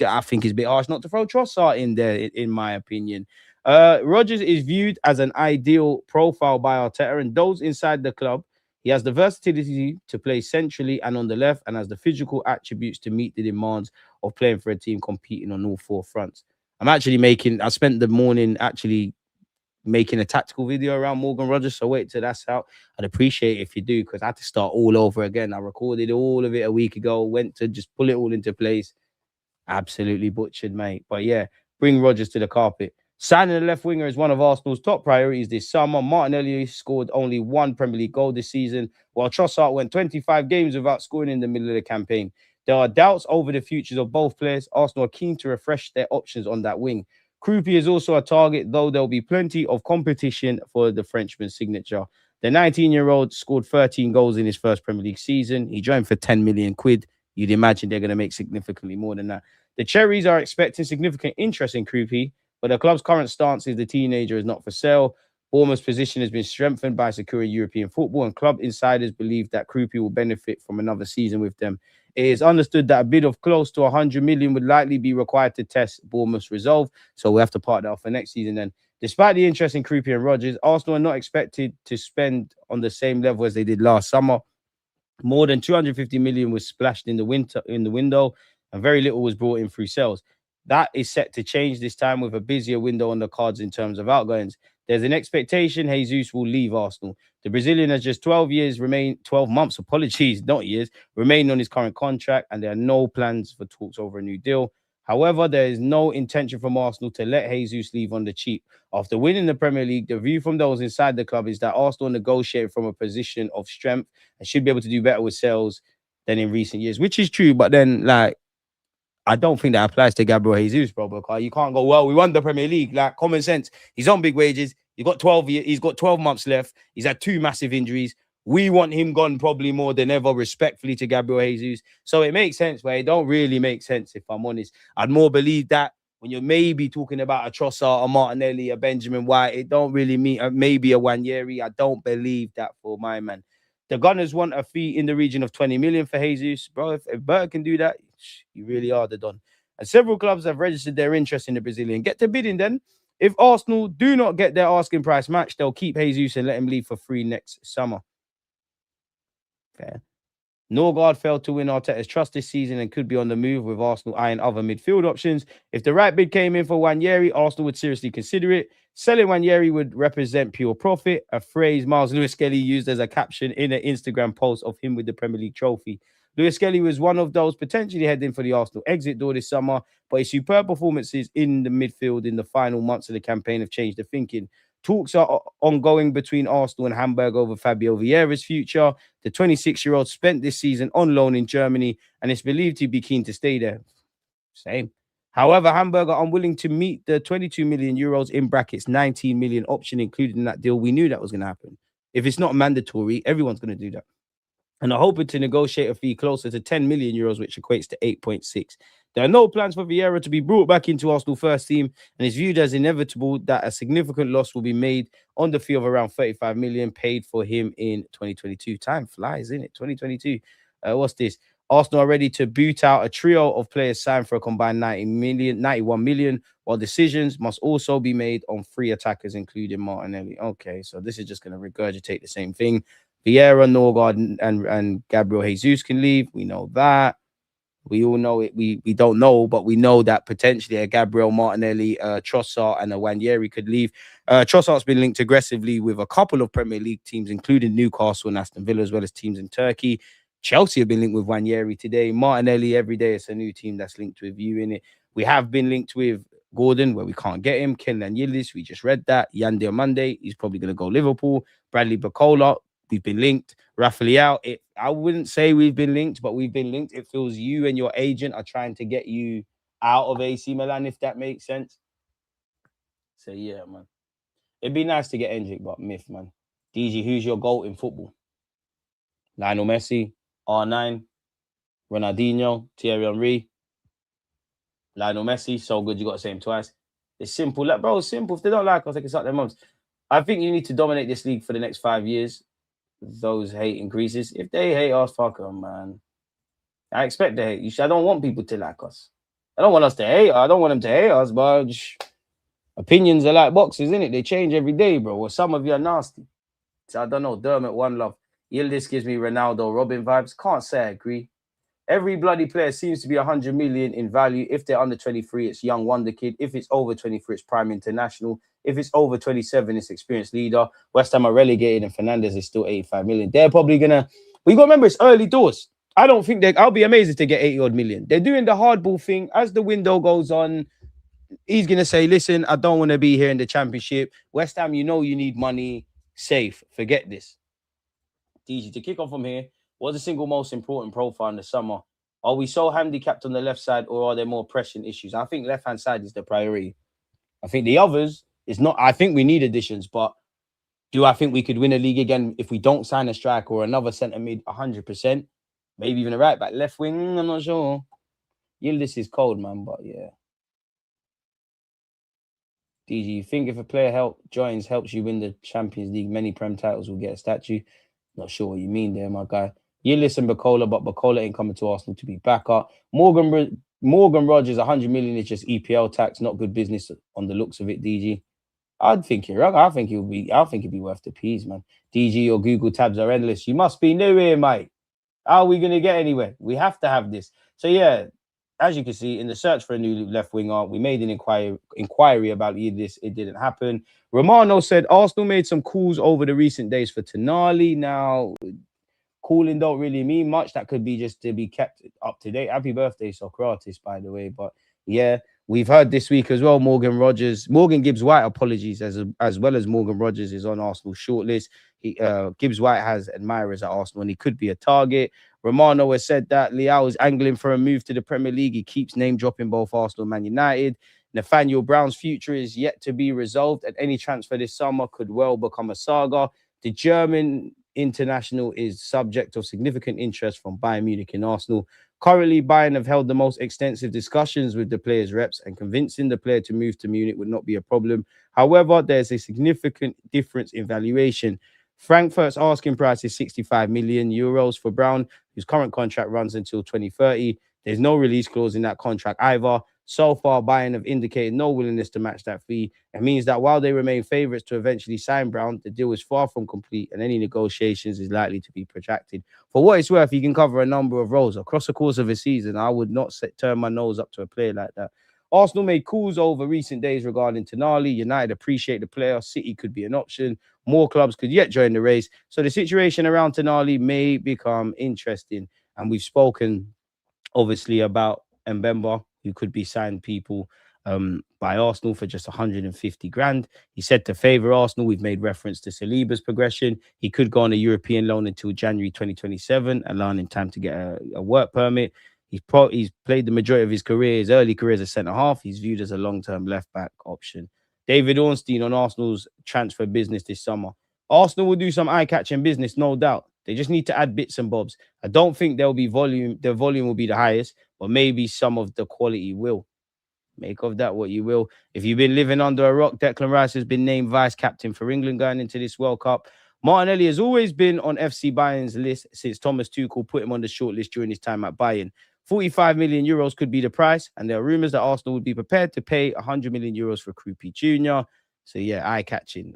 I think it's a bit harsh not to throw Trossard in there, in my opinion. Rodgers is viewed as an ideal profile by Arteta, and those inside the club. He has the versatility to play centrally and on the left, and has the physical attributes to meet the demands of playing for a team competing on all four fronts. I spent the morning actually making a tactical video around Morgan Rodgers, so wait till that's out. I'd appreciate it if you do, because I had to start all over again. I recorded all of it a week ago, went to just pull it all into place. Absolutely butchered, mate. But yeah, bring Rodgers to the carpet. Signing a left winger is one of Arsenal's top priorities this summer. Martinelli scored only one Premier League goal this season, while Trossard went 25 games without scoring in the middle of the campaign. There are doubts over the futures of both players. Arsenal are keen to refresh their options on that wing. Krupi is also a target, though there'll be plenty of competition for the Frenchman's signature. The 19-year-old scored 13 goals in his first Premier League season. He joined for 10 million quid. You'd imagine they're going to make significantly more than that. The Cherries are expecting significant interest in Krupi, but the club's current stance is the teenager is not for sale. Bournemouth's position has been strengthened by securing European football, and club insiders believe that Krupi will benefit from another season with them. It is understood that a bid of close to 100 million would likely be required to test Bournemouth's resolve, so we have to part that off for next season then. Despite the interest in Krupi and Rodgers, Arsenal are not expected to spend on the same level as they did last summer. More than 250 million was splashed in the window, and very little was brought in through sales. That is set to change this time with a busier window on the cards in terms of outgoings. There's an expectation Jesus will leave Arsenal. The Brazilian has just 12 months, apologies, not years, remain on his current contract, and there are no plans for talks over a new deal. However, there is no intention from Arsenal to let Jesus leave on the cheap. After winning the Premier League, the view from those inside the club is that Arsenal negotiate from a position of strength and should be able to do better with sales than in recent years, which is true. But then, like, I don't think that applies to Gabriel Jesus, bro, because you can't go, well, we won the Premier League. Like, common sense. He's on big wages. He's got 12 months left. He's had 2 massive injuries. We want him gone probably more than ever, respectfully, to Gabriel Jesus. So it makes sense, but it don't really make sense, if I'm honest. I'd more believe that when you're maybe talking about a Trossard, a Martinelli, a Benjamin White. It don't really mean maybe a Wanyeri. I don't believe that for my man. The Gunners want a fee in the region of 20 million for Jesus. Bro, if Bert can do that, you really are the Don. And several clubs have registered their interest in the Brazilian. Get to bidding then. If Arsenal do not get their asking price match, they'll keep Jesus and let him leave for free next summer. Fair. Norgard failed to win Arteta's trust this season and could be on the move, with Arsenal eyeing other midfield options. If the right bid came in for Wanyeri, Arsenal would seriously consider it. Selling Wanyeri would represent pure profit, a phrase Miles Lewis-Skelly used as a caption in an Instagram post of him with the Premier League trophy. Lewis-Skelly was one of those potentially heading for the Arsenal exit door this summer, but his superb performances in the midfield in the final months of the campaign have changed the thinking. Talks are ongoing between Arsenal and Hamburg over Fabio Vieira's future. The 26-year-old spent this season on loan in Germany and is believed to be keen to stay there. Same. However, Hamburg are unwilling to meet the 22 million euros in brackets 19 million option included in that deal. We knew that was going to happen. If it's not mandatory, everyone's going to do that. And are hoping to negotiate a fee closer to 10 million euros, which equates to 8.6. There are no plans for Vieira to be brought back into Arsenal first team, and it's viewed as inevitable that a significant loss will be made on the fee of around 35 million paid for him in 2022. Time flies, isn't it? 2022. What's this? Arsenal are ready to boot out a trio of players signed for a combined 91 million, while decisions must also be made on 3 attackers, including Martinelli. Okay, so this is just going to regurgitate the same thing. Vieira, Norgard, and Gabriel Jesus can leave. We know that. We all know it. We don't know, but we know that potentially a Gabriel, Martinelli, Trossard, and a Wanyeri could leave. Trossard's been linked aggressively with a couple of Premier League teams, including Newcastle and Aston Villa, as well as teams in Turkey. Chelsea have been linked with Wanyeri today. Martinelli, every day it's a new team that's linked with you in it. We have been linked with Gordon, where we can't get him. Kenlan Yildiz, we just read that. Yan Diomande, he's probably going to go Liverpool. Bradley Bacola, we've been linked. Rafael, I wouldn't say we've been linked, but we've been linked. It feels you and your agent are trying to get you out of AC Milan, if that makes sense. So, yeah, man. It'd be nice to get Endrick, but myth, man. DG, who's your GOAT in football? Lionel Messi, R9, Ronaldinho, Thierry Henry, Lionel Messi. So good, you got to say him twice. It's simple. Like, bro, it's simple. If they don't like us, they can suck their mums. I think you need to dominate this league for the next 5 years. Those hate increases. If they hate us, fuck them, man. I expect they hate. I don't want people to like us. I don't want us to hate. I don't want them to hate us, but opinions are like boxes, innit? They change every day, bro. Well, some of you are nasty. So I don't know. Dermot, one love. Yildiz gives me Ronaldo, Robin vibes. Can't say I agree. Every bloody player seems to be 100 million in value. If they're under 23, it's young wonder kid. If it's over 23, it's prime international. If it's over 27, it's experienced leader. West Ham are relegated and Fernandes is still 85 million. They're probably going to... But you got to remember, it's early doors. I don't think I'll be amazed if they get 80-odd million. They're doing the hardball thing. As the window goes on, he's going to say, listen, I don't want to be here in the Championship. West Ham, you know you need money. Safe. Forget this. DG, to kick off from here, what's the single most important profile in the summer? Are we so handicapped on the left side, or are there more pressing issues? I think left-hand side is the priority. I think the others is not. I think we need additions, but do I think we could win a league again if we don't sign a striker or another centre mid? 100%. Maybe even a right back, left wing. I'm not sure. Yildiz is cold, man, but yeah. DG, you think if a player helps you win the Champions League, many Prem titles will get a statue? Not sure what you mean there, my guy. Yildiz and Bacola, but Bacola ain't coming to Arsenal to be backup. Morgan Rodgers, 100 million is just EPL tax, not good business on the looks of it, DG. I'd think you're right. I think he'd be worth the peas, man. DG, your Google tabs are endless. You must be new here, mate. How are we going to get anywhere? We have to have this. So, yeah, as you can see, in the search for a new left winger, we made an inquiry about this. It didn't happen. Romano said Arsenal made some calls over the recent days for Tonali. Now, calling don't really mean much. That could be just to be kept up to date. Happy birthday, Socrates, by the way. But yeah, we've heard this week as well. Morgan Gibbs White, apologies, as well as Morgan Rodgers is on Arsenal's shortlist. Gibbs White has admirers at Arsenal, and he could be a target. Romano has said that Leao is angling for a move to the Premier League. He keeps name dropping both Arsenal and Man United. Nathaniel Brown's future is yet to be resolved, and any transfer this summer could well become a saga. The German international is subject of significant interest from Bayern Munich and Arsenal. Currently, Bayern have held the most extensive discussions with the player's reps, and convincing the player to move to Munich would not be a problem. However, there's a significant difference in valuation. Frankfurt's asking price is 65 million euros for Brown, whose current contract runs until 2030. There's no release clause in that contract either. So far, Bayern have indicated no willingness to match that fee. It means that while they remain favourites to eventually sign Brown, the deal is far from complete, and any negotiations is likely to be protracted. For what it's worth, he can cover a number of roles across the course of a season. I would not turn my nose up to a player like that. Arsenal made calls over recent days regarding Tonali. United appreciate the player. City could be an option. More clubs could yet join the race. So the situation around Tonali may become interesting. And we've spoken, obviously, about Mbemba, who could be signed people by Arsenal for just 150 grand. He said to favour Arsenal. We've made reference to Saliba's progression. He could go on a European loan until January 2027, allowing him time to get a work permit. He's played the majority of his early career as a centre-half. He's viewed as a long-term left-back option. David Ornstein on Arsenal's transfer business this summer. Arsenal will do some eye-catching business, no doubt. They just need to add bits and bobs. I don't think there'll be volume. The volume will be the highest, but maybe some of the quality will. Make of that what you will. If you've been living under a rock, Declan Rice has been named vice-captain for England going into this World Cup. Martinelli has always been on FC Bayern's list since Thomas Tuchel put him on the shortlist during his time at Bayern. 45 million euros could be the price, and there are rumours that Arsenal would be prepared to pay 100 million euros for Krupi Jr. So yeah, eye-catching.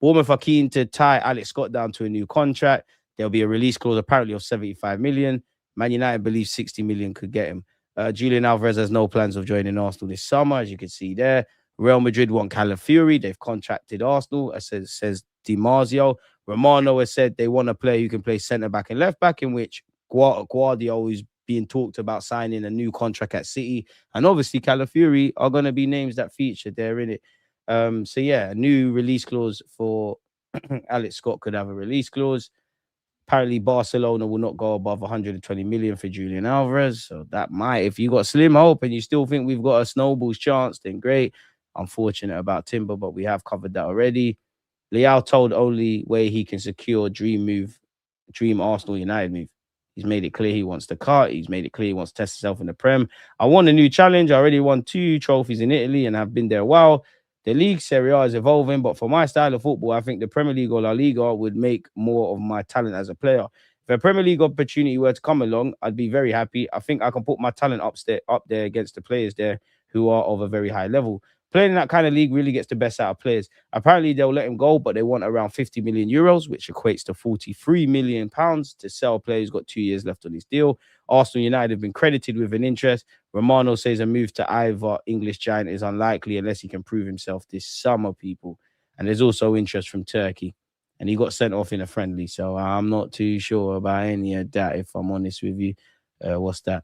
Bournemouth are keen to tie Alex Scott down to a new contract. There'll be a release clause apparently of 75 million. Man United believes 60 million could get him. Julian Alvarez has no plans of joining Arsenal this summer, as you can see there. Real Madrid want Calafiori. They've contracted Arsenal, as says Di Marzio. Romano has said they want a player who can play centre-back and left-back, in which Guardiola is being talked about signing a new contract at City. And obviously, Calafiori are going to be names that feature there in it. So yeah, a new release clause for Alex Scott could have a release clause. Apparently, Barcelona will not go above 120 million for Julian Alvarez. So that might, if you got slim hope and you still think we've got a snowball's chance, then great. Unfortunate about Timber, but we have covered that already. Leao told only way he can secure dream Arsenal United move. He's made it clear he wants to cut. He's made it clear he wants to test himself in the Prem. I want a new challenge. I already won 2 trophies in Italy and have been there a while. The league Serie A is evolving, but for my style of football, I think the Premier League or La Liga would make more of my talent as a player. If a Premier League opportunity were to come along, I'd be very happy. I think I can put my talent up there against the players there who are of a very high level. Playing in that kind of league really gets the best out of players. Apparently, they'll let him go, but they want around 50 million euros, which equates to 43 million pounds to sell a player who's got 2 years left on his deal. Arsenal United have been credited with an interest. Romano says a move to either English giant is unlikely unless he can prove himself this summer, people. And there's also interest from Turkey. And he got sent off in a friendly, so I'm not too sure about any of that, if I'm honest with you. What's that?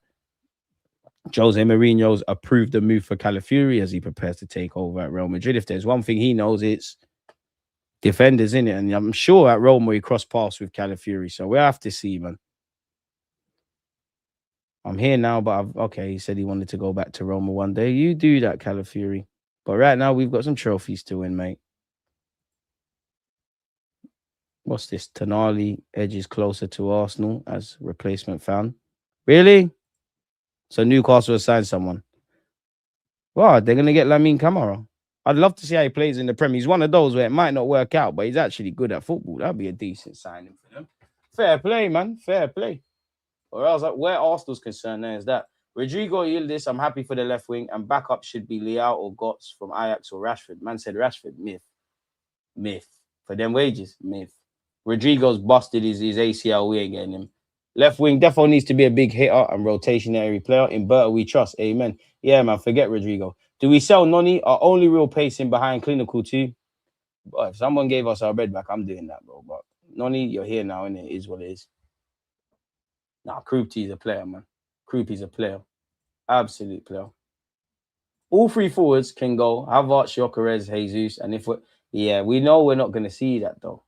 Jose Mourinho's approved the move for Calafiori as he prepares to take over at Real Madrid. If there's one thing he knows, it's defenders, in it. And I'm sure at Roma he crossed paths with Calafiori. So we'll have to see, man. I'm here now, but he said he wanted to go back to Roma one day. You do that, Calafiori. But right now, we've got some trophies to win, mate. What's this? Tonali edges closer to Arsenal as replacement found. Really? So Newcastle has signed someone. Wow, they're going to get Lamine Camara. I'd love to see how he plays in the Premier. He's one of those where it might not work out, but he's actually good at football. That'd be a decent signing for them. Fair play, man. Fair play. Or else, where Arsenal's concerned, there is that. Rodrigo Yildiz, I'm happy for the left wing, and backup should be Leao or Götze from Ajax or Rashford. Man said Rashford, myth. For them wages, myth. Rodrigo's busted his ACL, we ain't getting him. Left wing defo needs to be a big hitter and rotationary player. In Berta, we trust. Amen. Yeah, man. Forget Rodrigo. Do we sell Noni? Our only real pacing behind clinical too. But if someone gave us our bread back, I'm doing that, bro. But Noni, you're here now, and it is what it is. Nah, Krupi's a player, man. Krupi's a player. Absolute player. All three forwards can go. Havertz, Gyökeres, Jesus. And if we know we're not going to see that, though.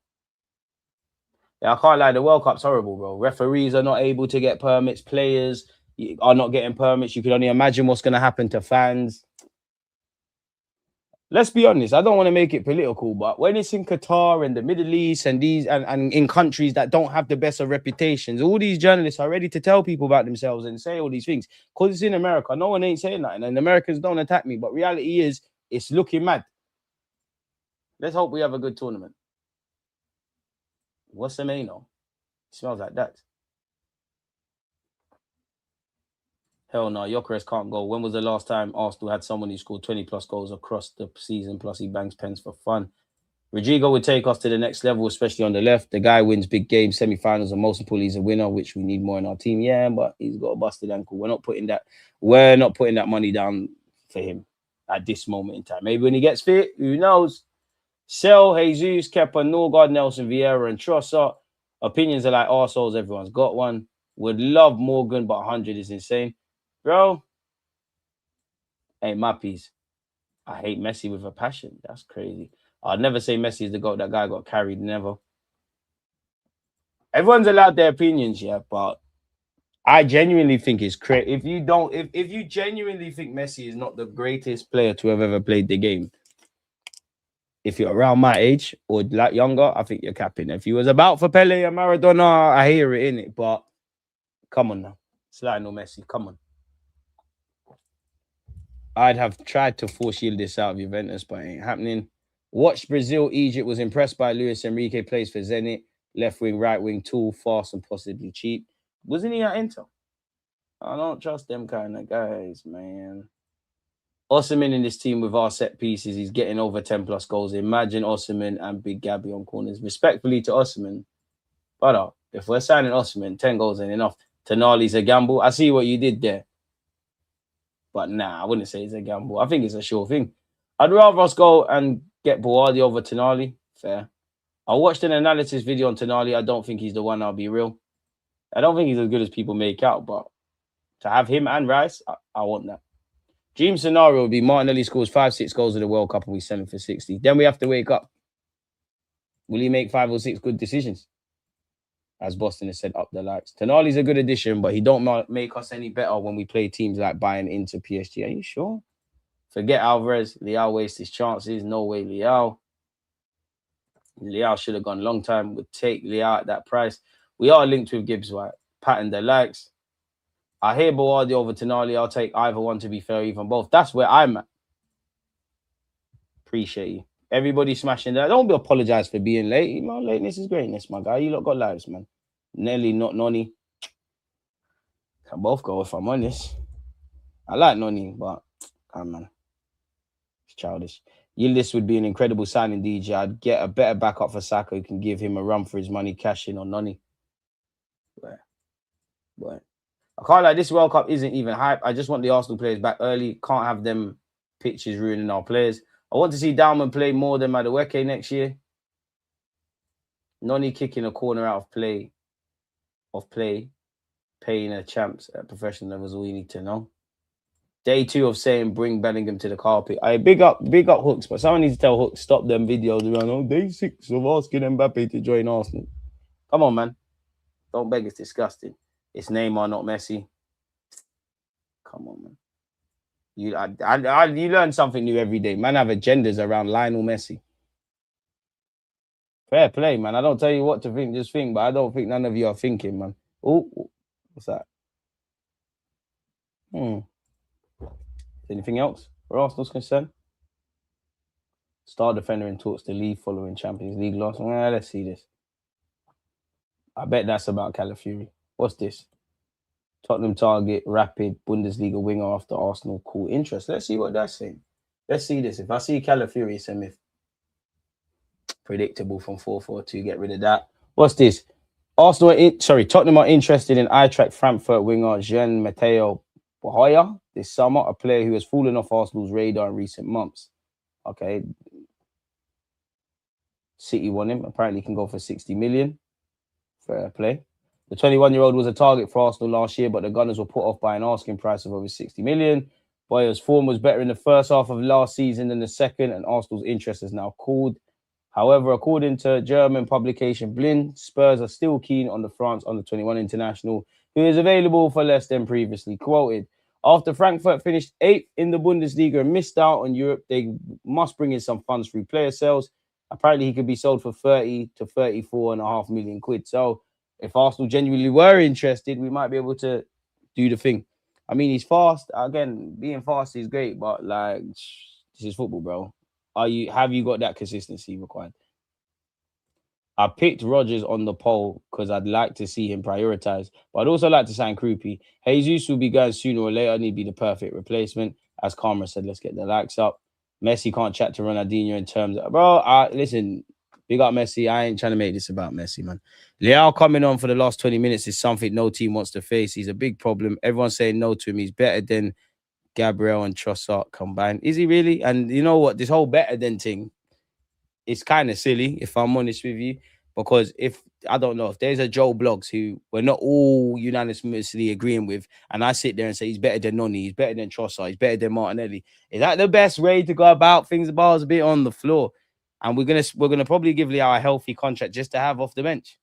Yeah, I can't lie. The World Cup's horrible, bro. Referees are not able to get permits. Players are not getting permits. You can only imagine what's going to happen to fans. Let's be honest. I don't want to make it political, but when it's in Qatar and the Middle East and and in countries that don't have the best of reputations, all these journalists are ready to tell people about themselves and say all these things. Because it's in America. No one ain't saying nothing. And Americans don't attack me. But reality is, it's looking mad. Let's hope we have a good tournament. What's the main? Smells like that. Hell no, Gyökeres can't go. When was the last time Arsenal had someone who scored 20 plus goals across the season, plus he bangs pens for fun? Rodrigo would take us to the next level, especially on the left. The guy wins big games, semi-finals, and most importantly, he's a winner, which we need more in our team. Yeah, but he's got a busted ankle. We're not putting that money down for him at this moment in time. Maybe when he gets fit, who knows? Sell, Jesus, Kepa, Norgard, Nelson, Vieira, and Trossard. Opinions are like arseholes. Everyone's got one. Would love Morgan, but 100 is insane. Bro, ain't my piece. I hate Messi with a passion. That's crazy. I'd never say Messi is the goat. That guy got carried. Never. Everyone's allowed their opinions, yeah, but I genuinely think it's crazy. If you genuinely think Messi is not the greatest player to have ever played the game, if you're around my age or like younger, I think you're capping. If you was about for Pele and Maradona, I hear it in it, but come on now. It's Lionel Messi. Come on. I'd have tried to force yield this out of Juventus, but it ain't happening. Watched Brazil, Egypt, was impressed by Luis Enrique, plays for Zenit. Left wing, right wing, tall, fast, and possibly cheap. Wasn't he at Inter? I don't trust them kind of guys, man. Osimhen in this team with our set pieces, he's getting over 10 plus goals. Imagine Osimhen and Big Gabby on corners. Respectfully to Osimhen, but if we're signing Osimhen, 10 goals ain't enough. Tonali's a gamble. I see what you did there. But nah, I wouldn't say it's a gamble. I think it's a sure thing. I'd rather us go and get Boardi over Tonali. Fair. I watched an analysis video on Tonali. I don't think he's the one, I'll be real. I don't think he's as good as people make out, but to have him and Rice, I want that. Dream scenario would be Martinelli scores 5-6 goals in the World Cup and we sell him for 60. Then we have to wake up. Will he make 5 or 6 good decisions? As Boston has said, up the lights. Tonali's a good addition, but he don't make us any better when we play teams like Bayern into PSG. Are you sure? Forget Alvarez. Leao wastes his chances. No way, Leao. Leao should have gone a long time. Would take Leao at that price. We are linked with Gibbs White. Pattern the likes. I hear Boardi over Tonali. I'll take either one, to be fair, even both. That's where I'm at. Appreciate you. Everybody smashing that. Don't be apologize for being late. You know, lateness is greatness, my guy. You lot got lives, man. Nelly, not Noni. Can both go if I'm honest. I like Noni, but man, it's childish. Yildiz would be an incredible signing, DJ. I'd get a better backup for Saka who can give him a run for his money, cash in on Noni. But I can't like this World Cup isn't even hype. I just want the Arsenal players back early. Can't have them pitches ruining our players. I want to see Dalman play more than Madueke next year. Noni kicking a corner out of play, paying a champs at professional levels, all you need to know. Day 2 of saying bring Bellingham to the carpet. I big up Hooks, but someone needs to tell Hooks stop them videos around day 6 of asking Mbappe to join Arsenal. Come on, man. Don't beg, it's disgusting. It's Neymar, not Messi. Come on, man. You learn something new every day. Man have agendas around Lionel Messi. Fair play, man. I don't tell you what to think, just think, but I don't think none of you are thinking, man. Oh, what's that? Anything else where Arsenal's concerned? Star defender in talks to leave following Champions League loss. Let's see this. I bet that's about Calafiori. What's this? Tottenham target rapid Bundesliga winger after Arsenal call interest. Let's see what that's saying. Let's see this. If I see Calafiori, it's predictable from 4-4-2. Get rid of that. What's this? Tottenham are interested in Eintracht Frankfurt winger Jean Mateo Bohoya this summer, a player who has fallen off Arsenal's radar in recent months. Okay. City want him. Apparently he can go for 60 million. Fair play. The 21-year-old was a target for Arsenal last year, but the Gunners were put off by an asking price of over 60 million. Boya's form was better in the first half of last season than the second, and Arsenal's interest is now cooled. However, according to German publication Blind, Spurs are still keen on the France under-21 international, who is available for less than previously quoted. After Frankfurt finished 8th in the Bundesliga and missed out on Europe, they must bring in some funds through player sales. Apparently, he could be sold for 30 to 34.5 million quid. So, if Arsenal genuinely were interested, we might be able to do the thing. I mean, he's fast. Again, being fast is great, but like, this is football, bro. Have you got that consistency required? I picked Rodgers on the poll because I'd like to see him prioritize, but I'd also like to sign Kroupy. Jesus will be going sooner or later, and he'd be the perfect replacement. As Karma said, let's get the likes up. Messi can't chat to Ronaldinho in terms of, bro, listen, big up Messi. I ain't trying to make this about Messi, man. Leao coming on for the last 20 minutes is something no team wants to face. He's a big problem. Everyone's saying no to him. He's better than Gabriel and Trossard combined. Is he really? And you know what? This whole better than thing, it's kind of silly, if I'm honest with you, because if there's a Joe Blogs who we're not all unanimously agreeing with, and I sit there and say he's better than Noni, he's better than Trossard, he's better than Martinelli, is that the best way to go about things? The ball's a bit on the floor, and we're gonna probably give Leao a healthy contract just to have off the bench.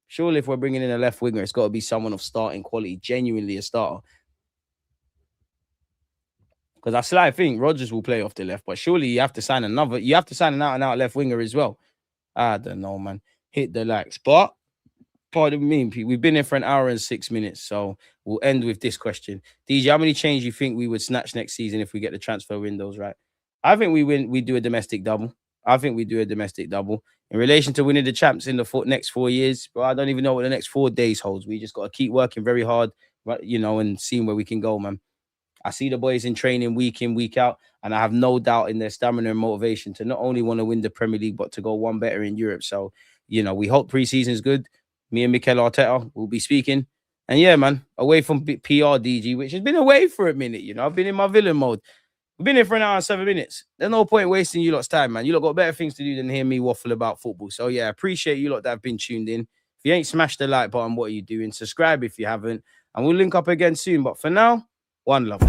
Surely, if we're bringing in a left winger, it's got to be someone of starting quality, genuinely a starter. Because I slightly think Rodgers will play off the left, but surely you have to sign an out-and-out left winger as well. I don't know, man. Hit the likes. But, pardon me, we've been here for an hour and 6 minutes, so we'll end with this question. DJ, how many changes you think we would snatch next season if we get the transfer windows right? I think we do a domestic double. In relation to winning the champs in the next 4 years, but I don't even know what the next 4 days holds. We just got to keep working very hard, and seeing where we can go, man. I see the boys in training week in, week out, and I have no doubt in their stamina and motivation to not only want to win the Premier League, but to go one better in Europe. So, we hope pre-season is good. Me and Mikel Arteta will be speaking. And yeah, man, away from PR DG, which has been away for a minute, I've been in my villain mode. We've been here for an hour and 7 minutes. There's no point wasting you lot's time, man. You lot got better things to do than hear me waffle about football. So yeah, appreciate you lot that have been tuned in. If you ain't smashed the like button, what are you doing? Subscribe if you haven't. And we'll link up again soon. But for now, one love.